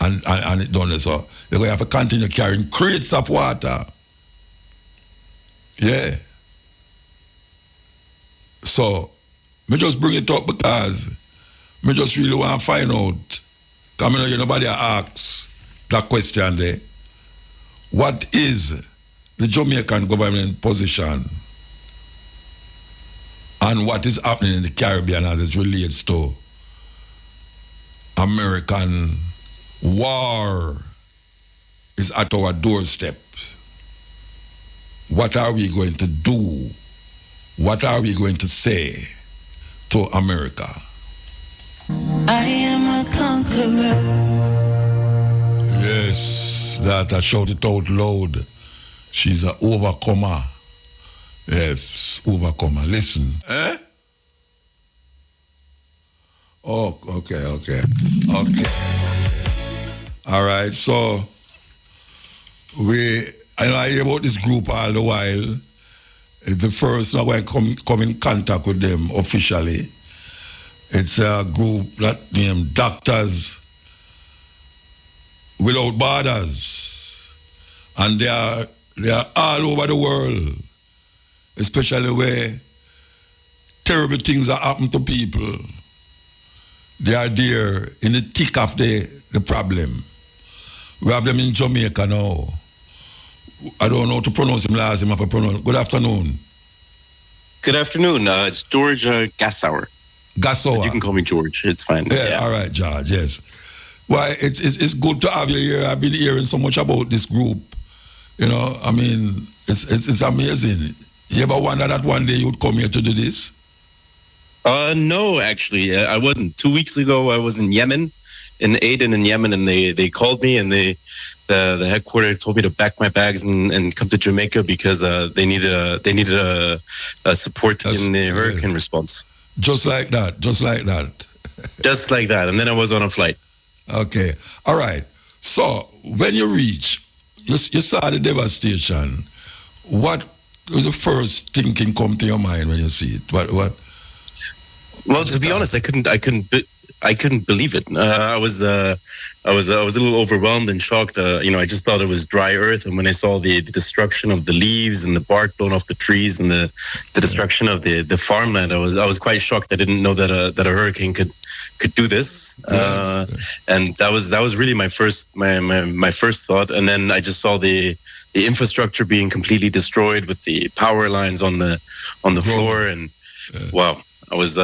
Speaker 1: and it done so. You're going to have to continue carrying crates of water. Yeah. So, me just bring it up because me just really want to find out. Because I know nobody asks that question there. What is the Jamaican government position and what is happening in the Caribbean as it relates to American war is at our doorstep? What are we going to do? What are we going to say to America?
Speaker 6: I am a conqueror.
Speaker 1: Yes, that I shout it out loud. She's an overcomer. Yes, overcomer. Listen. Eh? Oh, okay. All right, so I hear about this group all the while. It's the first time I come in contact with them officially. It's a group that named Doctors without borders, and they are all over the world, especially where terrible things are happening to people. They are there in the thick of the problem. We have them in Jamaica now. I don't know how to pronounce him last name. Good afternoon.
Speaker 10: Good afternoon. It's George Gassauer.
Speaker 1: Gassauer.
Speaker 10: You can call me George. It's fine.
Speaker 1: Yeah. All right, George. Yes. Well, it's good to have you here. I've been hearing so much about this group. You know, I mean, it's amazing. You ever wonder that one day you'd come here to do this?
Speaker 10: No, actually, I wasn't. 2 weeks ago, I was in Yemen, in Aden in Yemen, and they called me, and the headquarters told me to pack my bags and come to Jamaica because they needed a support in the hurricane response.
Speaker 1: Just like that.
Speaker 10: Just like that. And then I was on a flight.
Speaker 1: Okay. All right. So when you reach, you saw the devastation. What was the first thinking come to your mind when you see it? What?
Speaker 10: Well, to be honest, I couldn't believe it. I was a little overwhelmed and shocked. I just thought it was dry earth, and when I saw the destruction of the leaves and the bark blown off the trees and the destruction of the farmland, I was quite shocked. I didn't know that a hurricane could do this. And that was really my first thought. And then I just saw the infrastructure being completely destroyed with the power lines on the floor, and wow. I was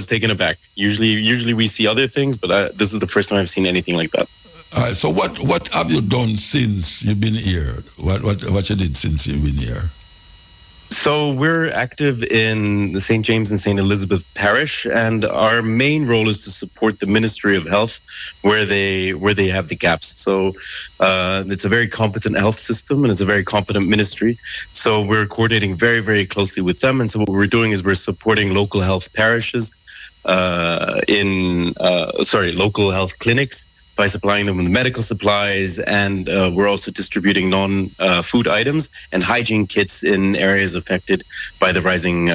Speaker 10: taken aback. Usually we see other things, but this is the first time I've seen anything like that.
Speaker 1: All right. So what have you done since you've been here? What you did since you've been here?
Speaker 10: So we're active in the St. James and St. Elizabeth Parish, and our main role is to support the Ministry of Health where they have the gaps. So it's a very competent health system, and it's a very competent ministry. So we're coordinating very, very closely with them. And so what we're doing is we're supporting local health parishes local health clinics by supplying them with medical supplies, and we're also distributing non-food items and hygiene kits in areas affected by the rising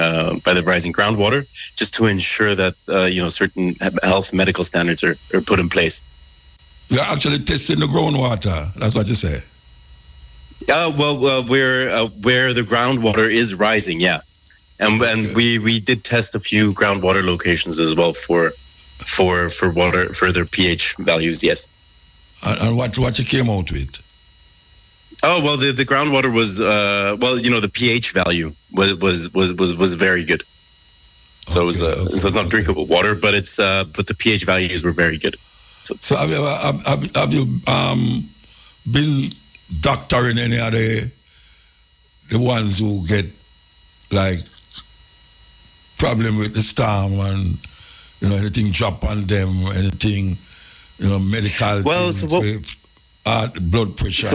Speaker 10: groundwater, just to ensure that certain health medical standards are put in place.
Speaker 1: You're actually testing the groundwater. That's what you say.
Speaker 10: Where the groundwater is rising, yeah, and we did test a few groundwater locations as well for water, for their pH values, yes.
Speaker 1: And what you came out with?
Speaker 10: Oh, well, the groundwater was the pH value was very good. So so it's not drinkable water, but but the pH values were very good.
Speaker 1: So have you been doctoring any of the ones who get like problem with the storm and anything drop on them, anything, medical things, blood pressure.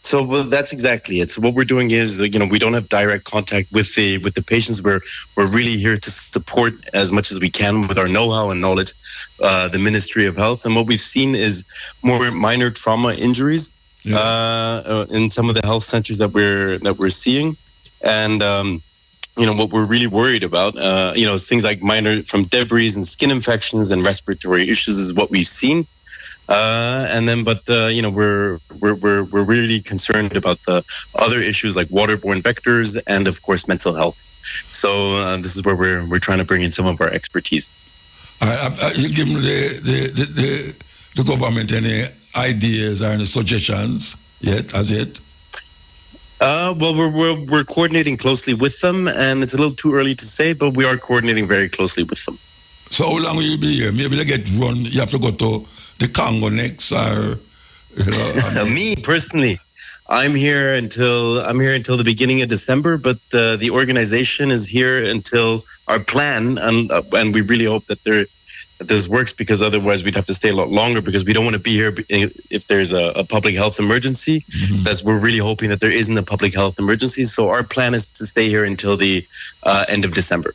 Speaker 10: So that's exactly it. So what we're doing is, we don't have direct contact with the patients. We're really here to support as much as we can with our know-how and knowledge, the Ministry of Health. And what we've seen is more minor trauma injuries in some of the health centers that we're seeing, and what we're really worried about, is things like minor from debris and skin infections and respiratory issues is what we've seen. We're really concerned about the other issues like waterborne vectors and, of course, mental health. So this is where we're trying to bring in some of our expertise.
Speaker 1: You give the government any ideas or any suggestions as yet?
Speaker 10: We're coordinating closely with them, and it's a little too early to say, but we are coordinating very closely with them.
Speaker 1: So how long will you be here? Maybe they get run. You have to go to the Congo next, or
Speaker 10: Me personally, I'm here until the beginning of December, but the organization is here until our plan, and we really hope that this works, because otherwise we'd have to stay a lot longer, because we don't want to be here if there's a public health emergency. Mm-hmm. We're really hoping that there isn't a public health emergency. So our plan is to stay here until the end of December,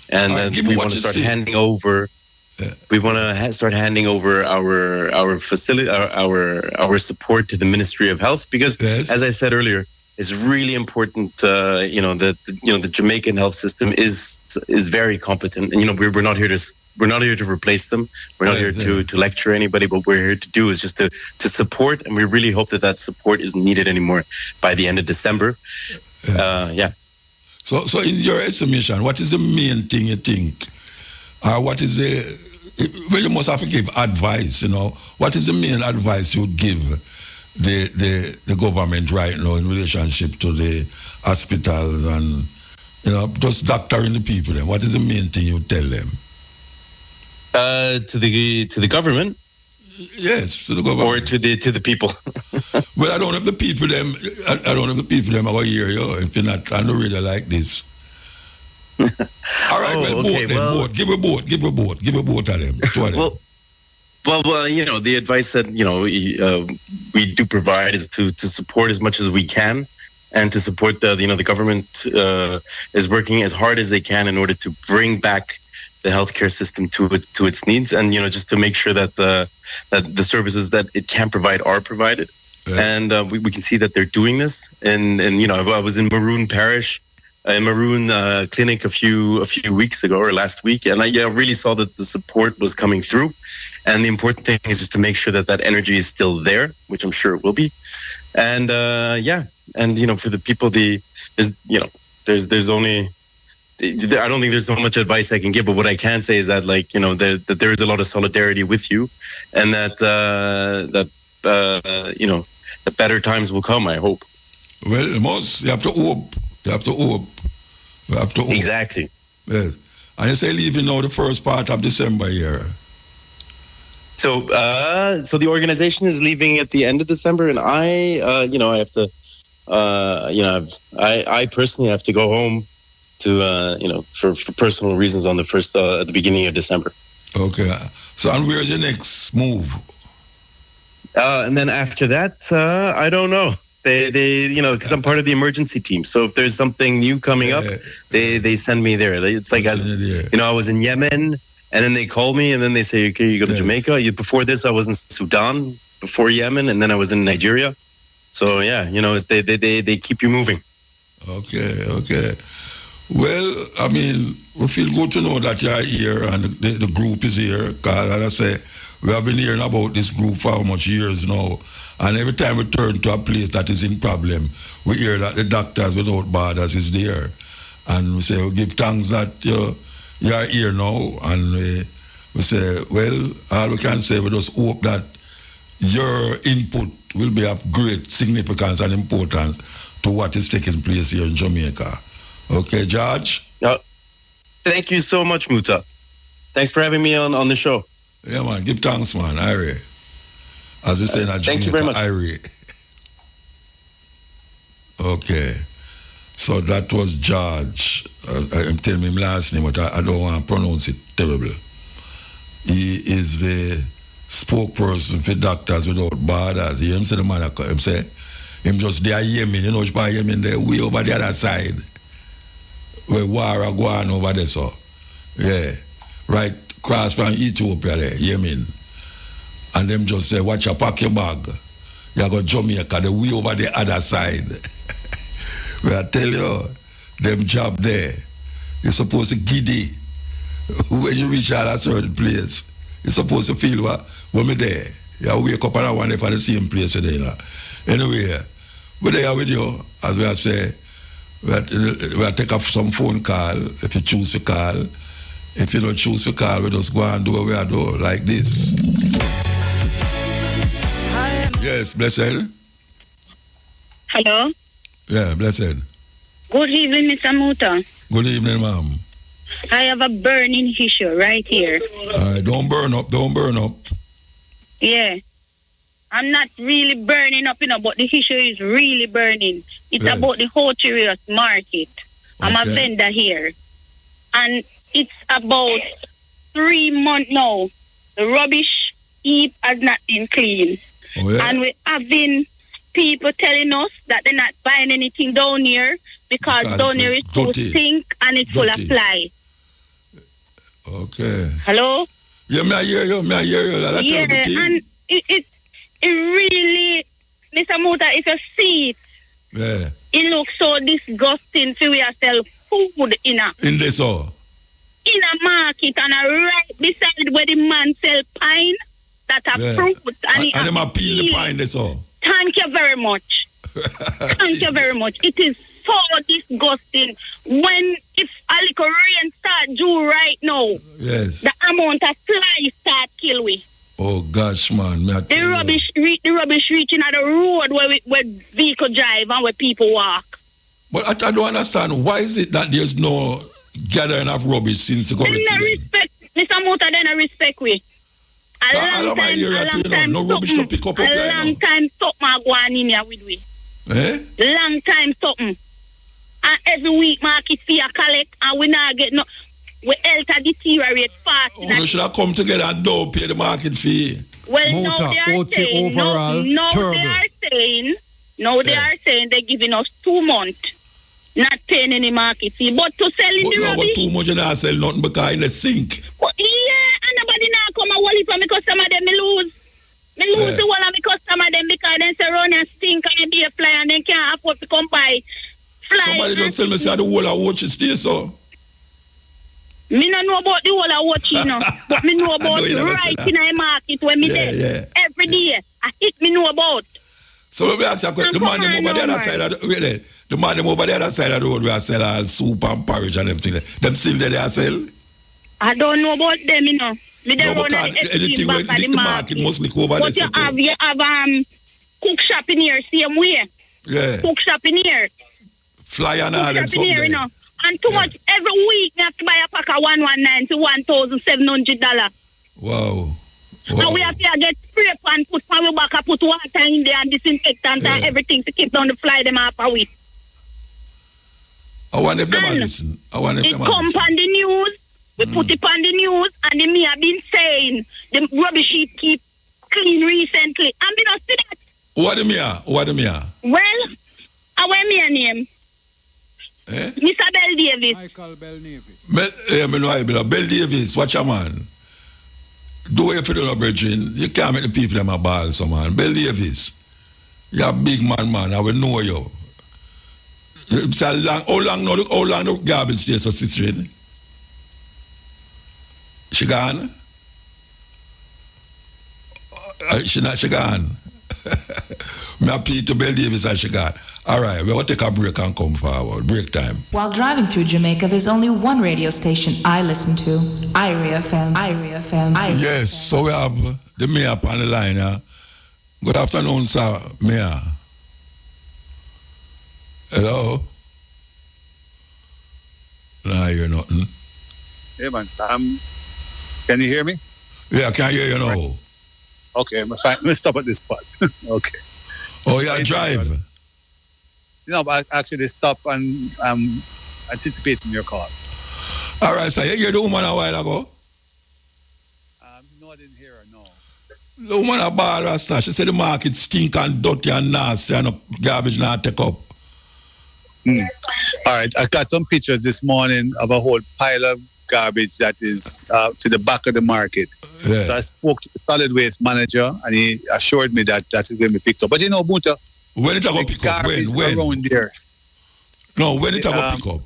Speaker 10: and then we want to start handing over. We want to start handing over our facility, our support to the Ministry of Health, because, as I said earlier, it's really important. The Jamaican health system is very competent, and we're not here to we're not here to replace them. We're not here to lecture anybody. What we're here to do is just to support, and we really hope that support isn't needed anymore by the end of December.
Speaker 1: So in your estimation, what is the main thing you think? Or what is well, you must have to give advice, What is the main advice you would give the government right now in relationship to the hospitals and, just doctoring the people? Then what is the main thing you would tell them?
Speaker 10: To the government?
Speaker 1: Yes, to the government.
Speaker 10: Or to the people?
Speaker 1: Well, I don't have the people them. I don't have the people them over here, if you're not on the radio like this. All right, both. Give a boat to them. Two of them.
Speaker 10: Well, the advice that we do provide is to support as much as we can, and to support the government is working as hard as they can in order to bring back the healthcare system to its needs, and just to make sure that the services that it can provide are provided. Yes. And we can see that they're doing this. And I was in Maroon Parish, in Maroon Clinic a few weeks ago or last week, and I really saw that the support was coming through. And the important thing is just to make sure that energy is still there, which I'm sure it will be. And for the people, there's only. I don't think there's so much advice I can give, but what I can say is that, that there is a lot of solidarity with you, and that the better times will come, I hope.
Speaker 1: Well, you have to hope. You have to hope.
Speaker 10: Exactly.
Speaker 1: Yes. And you say leaving now the first part of December here.
Speaker 10: So the organization is leaving at the end of December, and I have to, I personally have to go home to, for personal reasons on the first, at the beginning of December.
Speaker 1: Okay. So, and where's your next move?
Speaker 10: And then after that, I don't know. They because I'm part of the emergency team. So if there's something new coming up, they send me there. It's like, I was in Yemen, and then they call me, and then they say, okay, you go to Jamaica. Before this, I was in Sudan, before Yemen, and then I was in Nigeria. So they keep you moving.
Speaker 1: Okay. Well, I mean, we feel good to know that you're here and the group is here. Because, as I say, we have been hearing about this group for how much years now. And every time we turn to a place that is in problem, we hear that the Doctors Without Borders is there. And we say, we give thanks that you are here now. And we say, well, all we can say, we just hope that your input will be of great significance and importance to what is taking place here in Jamaica. Okay, George?
Speaker 10: Thank you so much, Muta. Thanks for having me on the show.
Speaker 1: Yeah, man. Give thanks, man. Irie. As we say in Jamaica,
Speaker 10: thank you very much.
Speaker 1: Irie. Okay. So that was George. I'm telling him last name, but I don't want to pronounce it terrible. He is the spokesperson for Doctors Without Borders. You hear him say the man, him say, him just there Yemen, which part Yemen, there way over the other side. Where war are going over there, so. Yeah. Right across from Ethiopia there, Yemen. And them just say, watch your pack your bag. You go Jamaica, the way over the other side. Well, I tell you, them job there, you're supposed to giddy. When you reach out a certain place, you're supposed to feel when me there. You wake up and I want for the same place today. Anyway, we're there with you, as we have said. We'll take up some phone call if you choose to call. If you don't choose to call, we just go and do what we are doing, like this. Yes, blessed.
Speaker 11: Hello?
Speaker 1: Yeah, blessed.
Speaker 11: Good evening, Mr. Muta.
Speaker 1: Good evening, ma'am.
Speaker 11: I have a burning issue right here.
Speaker 1: All right, don't burn up.
Speaker 11: Yeah. I'm not really burning up, but the issue is really burning. It's about the Hoteliers market. I'm a vendor here. And it's about 3 months now. The rubbish heap has not been cleaned.
Speaker 1: Oh, yeah?
Speaker 11: And we're having people telling us that they're not buying anything down here because down here is full of stink and it's full of flies.
Speaker 1: Okay.
Speaker 11: Hello?
Speaker 1: Yeah, I hear you.
Speaker 11: Yeah, and it really, Mr. Muta, if you see it, it looks so disgusting for we sell food in
Speaker 1: this all.
Speaker 11: In a market and right beside where the man sell pine, that are fruit.
Speaker 1: And them are peel the pine, that's all.
Speaker 11: Thank you very much. Thank you very much. It is so disgusting when if a little rain start due right now,
Speaker 1: yes,
Speaker 11: the amount of flies start kill we.
Speaker 1: Oh gosh, man.
Speaker 11: The rubbish reaching at the road where vehicle drive and where people walk.
Speaker 1: But I don't understand, why is it that there's no gathering of rubbish since the government?
Speaker 11: Respect, Mr. Muta, then I respect we. A long time,
Speaker 1: no rubbish to pick up.
Speaker 11: A long time, something I go on in here with we. Long time, something. And every week, market fee I collect, and we not get no. We alter deteriorate fast.
Speaker 1: We should have come together and don't pay the market fee.
Speaker 11: Well, now they are saying, they are saying they're giving us 2 months, not paying any market fee, but to sell in the rubbish.
Speaker 1: But 2 months you not sell nothing because in the sink.
Speaker 11: Well, and nobody now come and wall it for me because some of them me lose. Me lose the one of me customer them because they say run and stink and be a fly and they can't afford to come buy fly.
Speaker 1: Somebody don't tell me say the whole of watch is still so.
Speaker 11: Me don't know about the whole of watch, you know, but me know about right in the market when me there every day. I hit me know about.
Speaker 1: So let me ask you a question. The man them over the other side of the man them over the other side of the road where I sell all soup and porridge and everything. Them still there they sell?
Speaker 11: I don't know about them, you know. Me
Speaker 1: no, because anything where the market mostly go over
Speaker 11: but
Speaker 1: there.
Speaker 11: You have cook shop in here, same way.
Speaker 1: Yeah.
Speaker 11: Cook shop in here.
Speaker 1: Fly and all them something there.
Speaker 11: You know. And too much every week, you have to buy a pack of $119 to $1,700.
Speaker 1: Wow.
Speaker 11: And we have to get spray pan, put power back, put water in there and disinfectant and everything to keep down the fly them half a week.
Speaker 1: I want if them listen. I want if them
Speaker 11: listen. It come on the news. We put it on the news and the me have been saying the rubbish heap keep clean recently. And we don't see that.
Speaker 1: What do me?
Speaker 11: Well, our me name. Mr. Bell Davis.
Speaker 12: Michael Bell Davis.
Speaker 1: Bell Davis, watch your man. Do it for the brethren. You can't make the people them a ball, so man. Bell Davis, you're a big man. I will know you. How long the garbage stays so situated? She gone? She gone. Me appeal to Bell Davis and she gone. All right, we're going to take a break and come forward. Break time.
Speaker 2: While driving through Jamaica, there's only one radio station I listen to. IRIA FM.
Speaker 1: Yes, so we have the mayor on the line. Good afternoon, sir, mayor. Hello? I hear nothing.
Speaker 13: Hey, man. Can you hear me?
Speaker 1: Yeah, I can hear you now. Right.
Speaker 13: Okay, I'm fine. Let's stop at this spot. Okay.
Speaker 1: Oh, yeah, drive.
Speaker 13: No, but I actually stop and I'm anticipating your call.
Speaker 1: All right, so you hear the woman a while ago?
Speaker 13: No, I didn't hear her, no.
Speaker 1: The woman a ball rasta. She said the market stink and dirty and nasty and garbage not take up.
Speaker 13: All right, I got some pictures this morning of a whole pile of garbage that is to the back of the market. Yeah. So I spoke to the solid waste manager and he assured me that is going to be picked up. But you know, Bunta,
Speaker 1: when it going to pick up? When?
Speaker 13: Around there.
Speaker 1: No, when it going to pick up?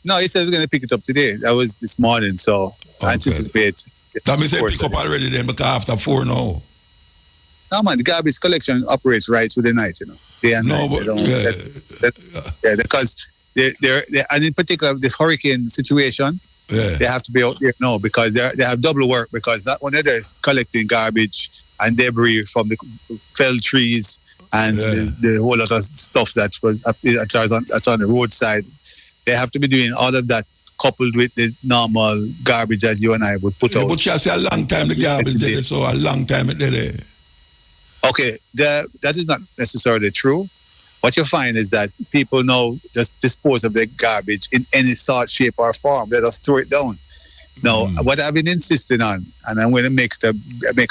Speaker 13: No, he said he's going to pick it up today. That was this morning, so I anticipate.
Speaker 1: That means they pick up already then because after 4 now.
Speaker 13: No, man, the garbage collection operates right through the night, you know. Day and night. But because they're and in particular this hurricane situation, they have to be out there now because they have double work because not only they're collecting garbage and debris from the felled trees and the whole lot of stuff that's on the roadside. They have to be doing all of that coupled with the normal garbage that you and I would put out.
Speaker 1: But you say a long time the garbage did so a long time it did.
Speaker 13: Okay, that is not necessarily true. What you find is that people now just dispose of their garbage in any sort, shape, or form. They just throw it down. Now, what I've been insisting on, and I'm going to make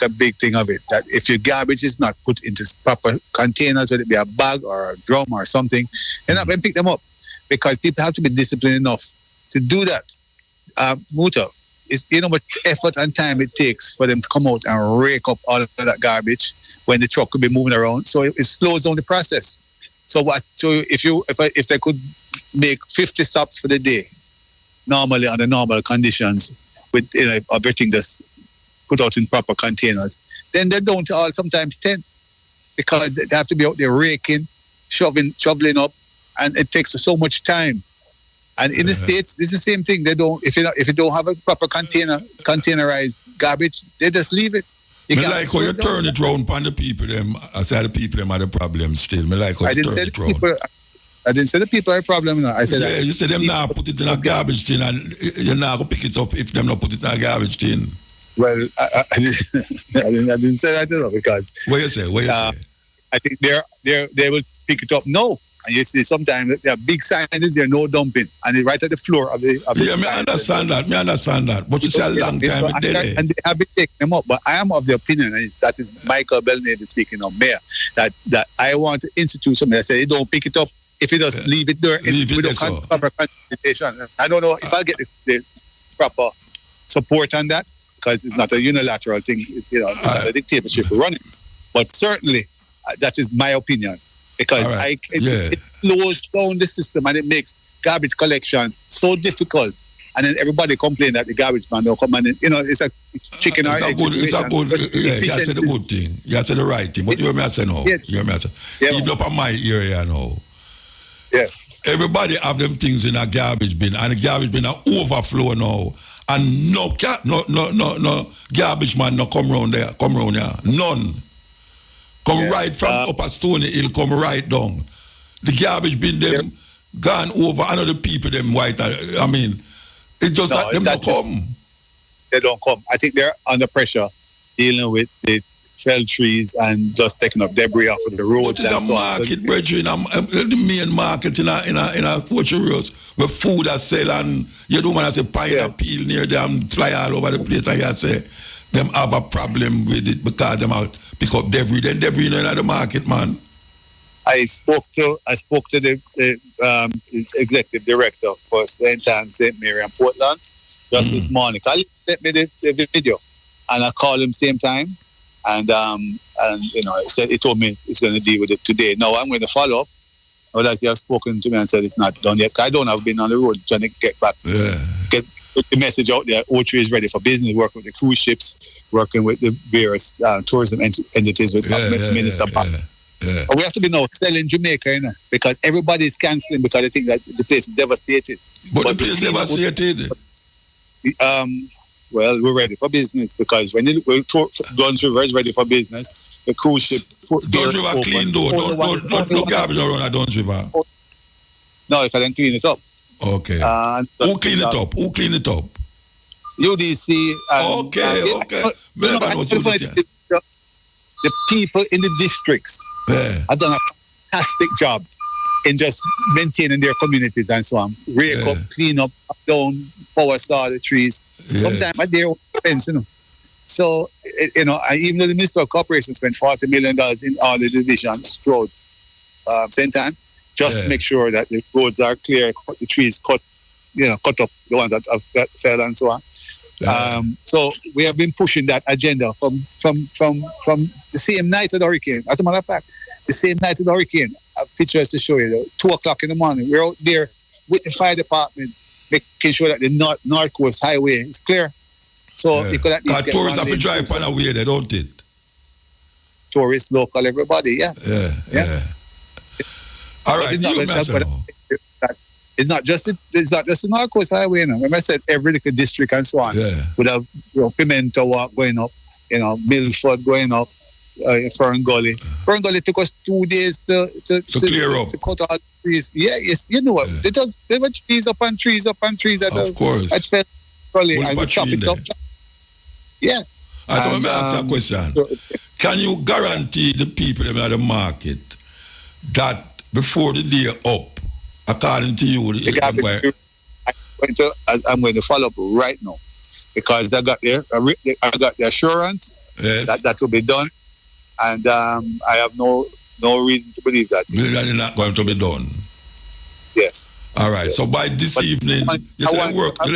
Speaker 13: a big thing of it, that if your garbage is not put into proper containers, whether it be a bag or a drum or something, you're not going to pick them up because people have to be disciplined enough to do that. Muta, it's you know what effort and time it takes for them to come out and rake up all of that garbage when the truck could be moving around. So it slows down the process. So if they could make 50 stops for the day, normally under normal conditions, with everything that's put out in proper containers, then they don't all sometimes tend, because they have to be out there raking, shoveling up, and it takes so much time. And in the States, it's the same thing. They don't, if you don't have a proper containerized garbage, they just leave it.
Speaker 1: Me like how you turn it round on the people them. I say the people them are the problem still. Me like how you turn it round.
Speaker 13: I didn't say the people are a problem. No. I said
Speaker 1: you said them now put it in a garbage tin, and you're not going to pick it up if them not put it in a garbage tin.
Speaker 13: Well, I didn't say that, because...
Speaker 1: What you say?
Speaker 13: I think they will pick it up now. And you see sometimes there are big signs there, no dumping, and it's right at the floor of the
Speaker 1: I understand that. But you say a long time
Speaker 13: and they have been taking them up. But I am of the opinion, and that is Michael Belnady speaking of Mayor, that I want to institute something that says you don't pick it up if you just leave it there. We don't have proper consultation. I don't know if I'll get the proper support on that, because it's not a unilateral thing. It's not a dictatorship we're running. But certainly, that is my opinion. Because it slows down the system, and it makes garbage collection so difficult. And then everybody complain that the garbage man don't come, and it's a chicken or egg situation.
Speaker 1: It's a good, you said the good thing. You said the right thing. But you hear me say now. Even up on my area now.
Speaker 13: Yes.
Speaker 1: Everybody have them things in a garbage bin, and the garbage bin are overflow now. And no garbage man no come round here. None. Come right from Upper Stony Hill, come right down. The garbage bin them gone over, another people them white. I mean, it's just that them don't come.
Speaker 13: They don't come. I think they're under pressure dealing with the felled trees and just taking up debris off of the roads.
Speaker 1: What is a market, brethren? The main market in a Fortune Road where food are sell, and you don't want to say pineapple near them, fly all over the place, and you say them have a problem with it because them out pick up debris. Then debris in the market, man.
Speaker 13: I spoke to the executive director for St. Anne, St. Mary and Portland just this morning. He sent me the video, and I called him same time, and he told me he's going to deal with it today. Now I'm going to follow up. Well, as he has spoken to me and said it's not done yet. I don't have been on the road trying to get back. Get the message out there. O3 is ready for business, working with the cruise ships, working with the various tourism entities with Minister Park. But we have to be now selling Jamaica, because everybody is cancelling because they think that the place is devastated.
Speaker 1: But the place devastated.
Speaker 13: Well, we're ready for business, because when Duns River is ready for business, the cruise ship.
Speaker 1: Duns River clean though. No garbage around at Duns River.
Speaker 13: No, you can clean it up.
Speaker 1: Okay. Who clean it up?
Speaker 13: UDC.
Speaker 1: Okay.
Speaker 13: The people in the districts have done a fantastic job in just maintaining their communities and so on. Rake up, clean up, down, power saw the trees. Sometimes at their own expense, So, even though the Minister of Corporation spent $40 million in all the divisions throughout St. Anne, just to make sure that the roads are clear, the trees cut up, the ones that fell and so on. So we have been pushing that agenda from the same night of the hurricane. As a matter of fact, the same night of the hurricane, I have pictures to show you, 2 o'clock in the morning, we're out there with the fire department, making sure that the North Coast Highway is clear. So you could at least get
Speaker 1: tourists have to drive on a way, they don't it?
Speaker 13: Tourists, local, everybody, yeah.
Speaker 1: All right,
Speaker 13: it's not just the North Coast Highway. Remember I said every little district and so on. Would have Pimento Walk going up, Milford going up, Fern Gully. Fern Gully took us 2 days to
Speaker 1: clear up,
Speaker 13: to cut all the trees. Yeah, yes, you know what? There were trees up and trees up and trees at Fern Gully, and we chop it up. Yeah.
Speaker 1: So let me ask you a question. Can you guarantee the people in the market that before the day up, according to you,
Speaker 13: I'm going to follow up right now, because I got the assurance that will be done, and I have no reason to believe that
Speaker 1: it's not going to be done.
Speaker 13: Yes.
Speaker 1: All right. Yes. So by this evening, you said work all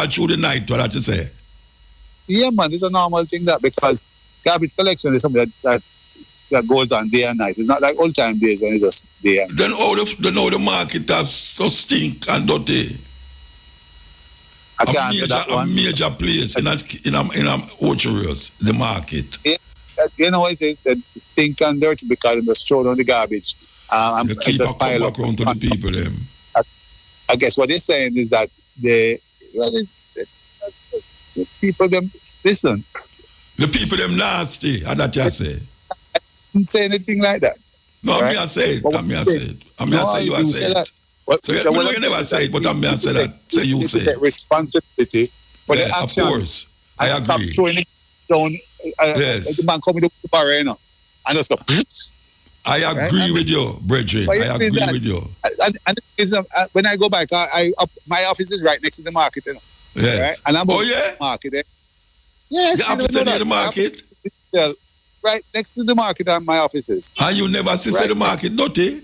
Speaker 1: through the night. What did you say?
Speaker 13: Yeah, man, it's a normal thing because garbage collection is something that goes on day and night. It's not like old time days when it's just day and night. Then
Speaker 1: all the market has so stink and dirty.
Speaker 13: I can't do that one.
Speaker 1: A major place in Orchards, the market.
Speaker 13: Yeah, you know what it is? That stink and dirty because they just throw down the garbage.
Speaker 1: You keep a pile up around to the people. Them.
Speaker 13: I guess what they're saying is that the people them listen.
Speaker 1: The people them nasty. How that you say?
Speaker 13: I didn't say anything like that.
Speaker 1: No,
Speaker 13: right?
Speaker 1: me I say it. I say you I say it. So you never say it, but I say that. Say you say it.
Speaker 13: Responsibility for the action.
Speaker 1: Of course, I agree.
Speaker 13: Throwing it down.
Speaker 1: Yes.
Speaker 13: The man coming to the bar, you know, and just go.
Speaker 1: I agree with you, brethren. I agree with you.
Speaker 13: And when I go back, my office is right next to the market, you know.
Speaker 1: Yes.
Speaker 13: Right? And I'm
Speaker 1: the
Speaker 13: market. Yes.
Speaker 1: The office near the market?
Speaker 13: Yeah, right next to the market and my office is.
Speaker 1: And you never see the market, dirty?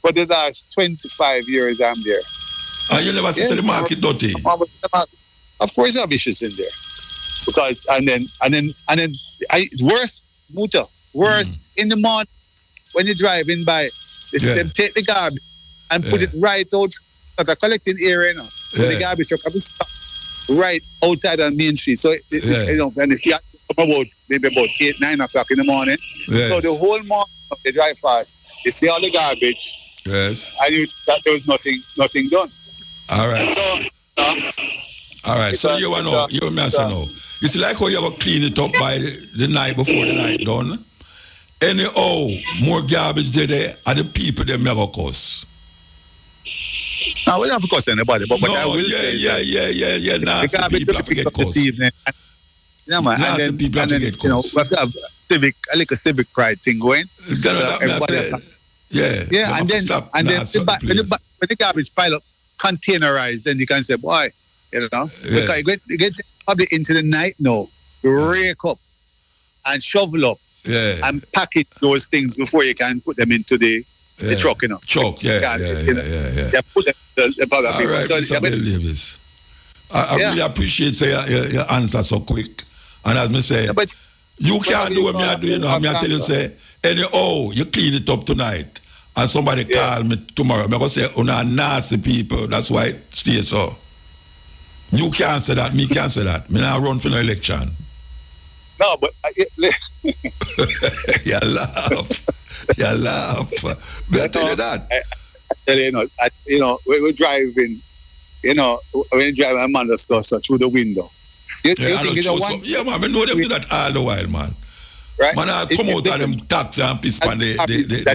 Speaker 13: For the last 25 years I'm there.
Speaker 1: And you never see the market, dirty?
Speaker 13: Of course you have issues in there. Because and then worse in the morning when you're driving by, them take the garbage and put it right out at the collecting area, you know. So the garbage truck have to stop right outside on Main Street. So you know, and if you have to come maybe about 8, 9 o'clock in the morning.
Speaker 1: Yes.
Speaker 13: So the whole morning they drive past, you see all the garbage.
Speaker 1: Yes.
Speaker 13: And there was nothing done.
Speaker 1: All right. All right. So you want to know, you may say no. It's like how you have to clean it up by the night before the night done. Anyhow, more garbage there and the people they never cuss.
Speaker 13: No, we don't have to cuss anybody, but I will say
Speaker 1: yeah. Nasty people have to get cussed.
Speaker 13: Yeah, man.
Speaker 1: Nasty people have to get cussed.
Speaker 13: You know, we have to have a civic pride thing going.
Speaker 1: Yeah,
Speaker 13: and then when the garbage pile up, containerized, then you can say, boy, you know, because you get probably into the night now, rake up and shovel up and package those things before you can put them into the truck, you know.
Speaker 1: Truck, yeah.
Speaker 13: Put them
Speaker 1: all right, so, Mr. Davis. I really appreciate your answer so quick. And as me say, you can't do what me I do, you know. I tell you, say, anyhow, you clean it up tonight. And somebody call me tomorrow. I'm going to say, una nasty people. That's why it stays so. You can't say that. Me can't say that. Me not run for no election.
Speaker 13: No, but...
Speaker 1: You laugh. But I tell you that.
Speaker 13: I tell you, we're driving, when you drive, a man just goes through the window. You think it's one?
Speaker 1: Yeah, man. I know them do that all the while, man.
Speaker 13: Right?
Speaker 1: Man, I come out of them taxi and piss on the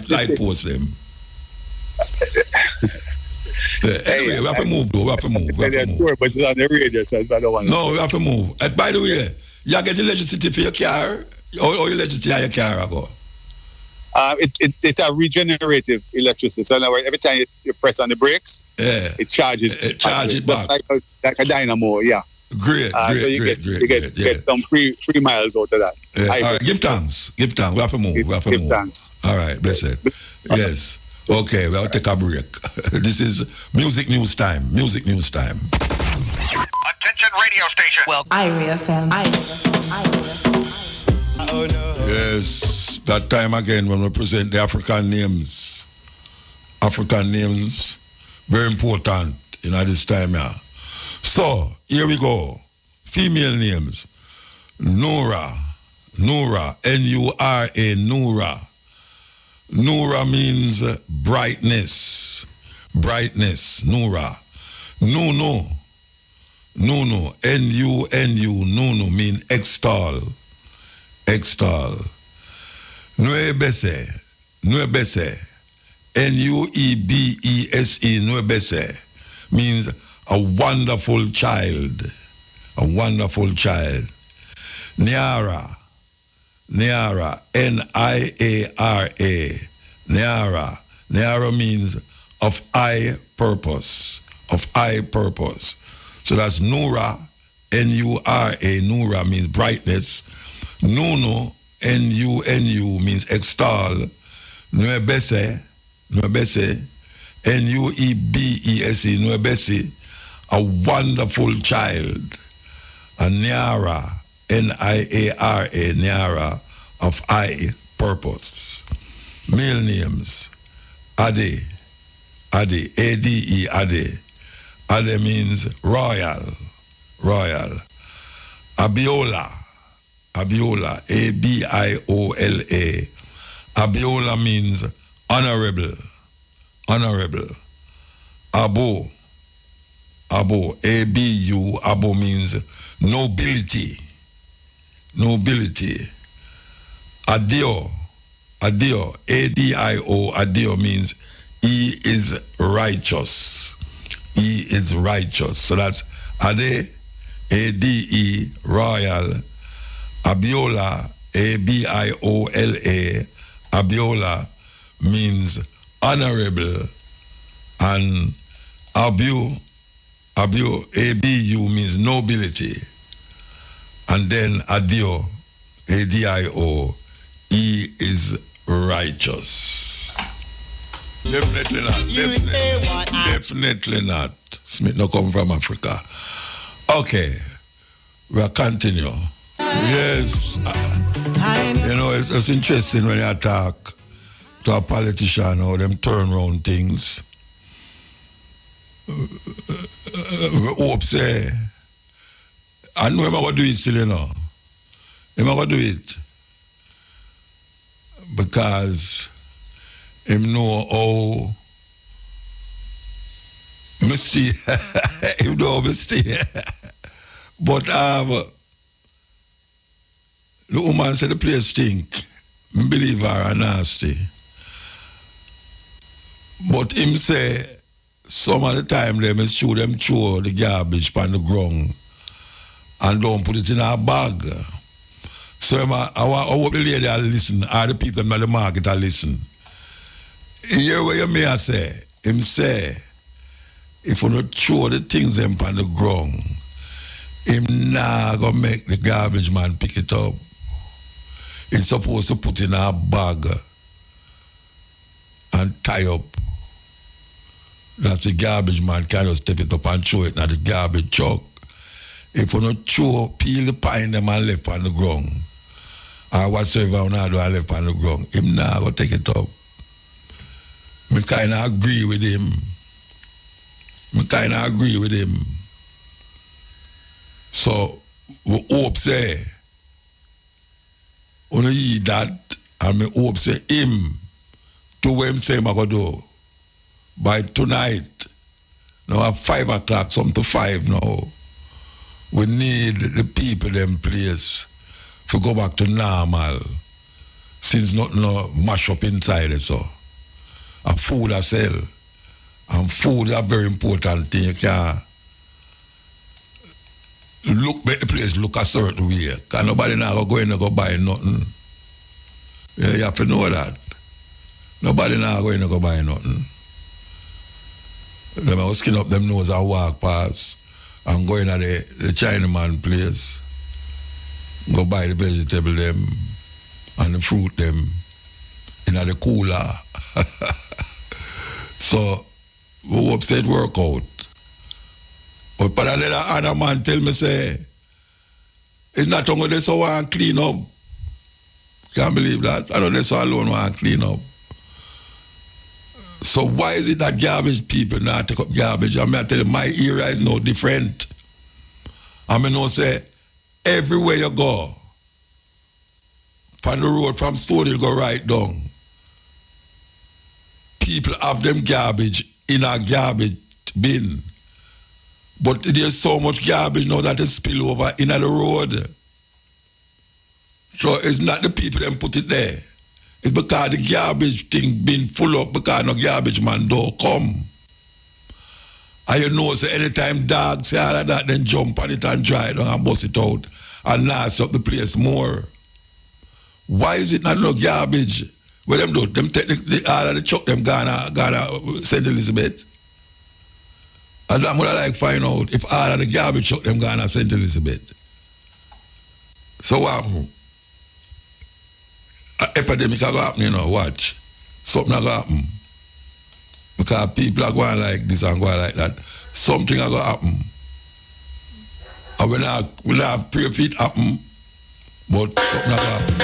Speaker 1: light post them. Anyway, we have to move though. We have to move.
Speaker 13: But it's on the radio, so I don't want to.
Speaker 1: No, we have to move. And by the way, you get electricity for your car, or electricity on your car go?
Speaker 13: It's a regenerative electricity. So in other words, every time you press on the brakes, it charges.
Speaker 1: It charges it back.
Speaker 13: Like a dynamo, yeah.
Speaker 1: Great,
Speaker 13: so you get some free miles out of that.
Speaker 1: All right, give thanks. We have to move.
Speaker 13: Give thanks.
Speaker 1: All right, blessed. Yes. Okay, we'll take a break. This is Music News Time.
Speaker 12: Attention radio station.
Speaker 2: Well, IRIA FM.
Speaker 1: Yes, that time again when we present the African names. African names, very important this time, yeah. So, here we go. Female names. Nura, N-U-R-A, Nura. Nura means brightness, Nura. Nunu, N-U-N-U, Nunu mean extol. Nuebese, N-U-E-B-E-S-E, Nuebese means a wonderful child. Niara, N-I-A-R-A, Niara means of high purpose. So that's Nura, N-U-R-A, Nura means brightness. Nunu, N-U-N-U means extol. Nuebese, N-U-E-B-E-S-E, Nuebese, a wonderful child. A Niara, N-I-A-R-A, Niara, of high purpose. Male names, Ade, A-D-E, Ade. Ade means royal. Royal. Abiola. Abiola. A-B-I-O-L-A. Abiola means honorable. Honorable. Abo. Abo. A-B-U. Abo means nobility. Nobility. Adio. Adio. A-D-I-O. Adio means he is righteous. He is righteous. So that's Ade, A-D-E, royal. Abiola, A-B-I-O-L-A. Abiola means honorable. And Abu, A-B-U means nobility. And then Adio, A-D-I-O, he is righteous. Definitely not. Definitely not. Smith no come from Africa. Okay, we'll continue. Yes, you know, it's interesting when you talk to a politician or them turn around things. We hope say, I know I'm going to do it still, you know. I'm going to do it because him know how misty, him know how misty. But the woman said the place stink. I believe her are nasty. But him say some of the time them is true them throw the garbage on the ground and don't put it in a bag. So I hope the lady will listen, or the people at the market will listen. Hear what you may say. Him say, if you don't throw the things them on the ground, him nah gonna make the garbage man pick it up. He's supposed to put in a bag and tie up. That the garbage man can just step it up and throw it in the garbage truck. If you don't throw, peel the pine them and left on the ground, or whatsoever you do and left on the ground, him nah go take it up. I kind of agree with him. So, we hope say, when you that, and we hope say him, do what him say I go do. By tonight, now at 5 o'clock, some to 5 now, we need the people them place to go back to normal, since nothing no mash up inside it, so. And food as sell. And food is a very important thing. You can make the place look a certain way. Because nobody now go in and go buy nothing. Yeah, you have to know that. Nobody now go in and go buy nothing. They will skin up them nose and walk past and go in at the Chinaman place. Go buy the vegetable them and the fruit them in the cooler. So, we hope say it work out. But another man tell me say, it's not only this so want to clean up. Can't believe that. I know this alone want to clean up. So why is it that garbage people not take up garbage? I mean, I tell you, my area is no different. I mean, no say, everywhere you go, on the road from Stone Hill go right down, people have them garbage in a garbage bin. But there's so much garbage now that is spill over in the road. So it's not the people that put it there. It's because the garbage thing been full up because no garbage man don't come. And you know, so anytime dogs say all of that, then jump on it and dry it and bust it out and nasty up the place more. Why is it not no garbage? What them do? Them take all of the truck, them gonna St. Elizabeth. And I'm gonna like find out if all of the garbage truck them gonna St. Elizabeth. So what? An epidemic are gonna happen, you know, watch. Something are gonna happen. Because people are going like this and going like that. Something are gonna happen. And we'll not pray if it happen, but something are gonna happen.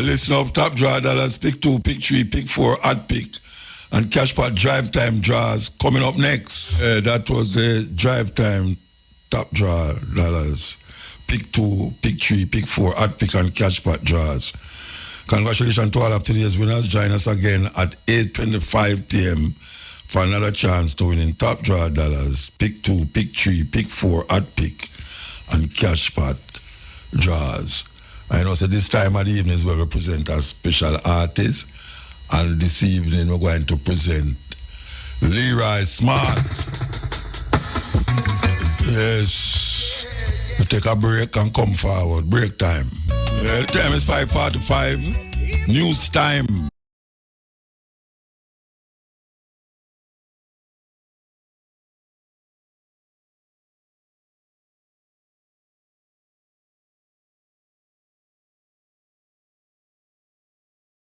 Speaker 1: Listen up, top draw dollars, pick 2, pick 3, pick 4, add pick. and Cashpot Drive Time draws coming up next. That was the Drive Time top draw dollars. Pick 2, pick 3, pick 4, hot pick and Cashpot draws. Congratulations to all of today's winners. Join us again at 8:25 p.m. for another chance to win in top draw dollars. Pick 2, pick 3, pick 4, hot pick and Cashpot draws. I know so this time of the evening is where we present a special artist. And this evening we're going to present Leroy Smart. Yes. We take a break and come forward. Break time. The time is 5:45. News time.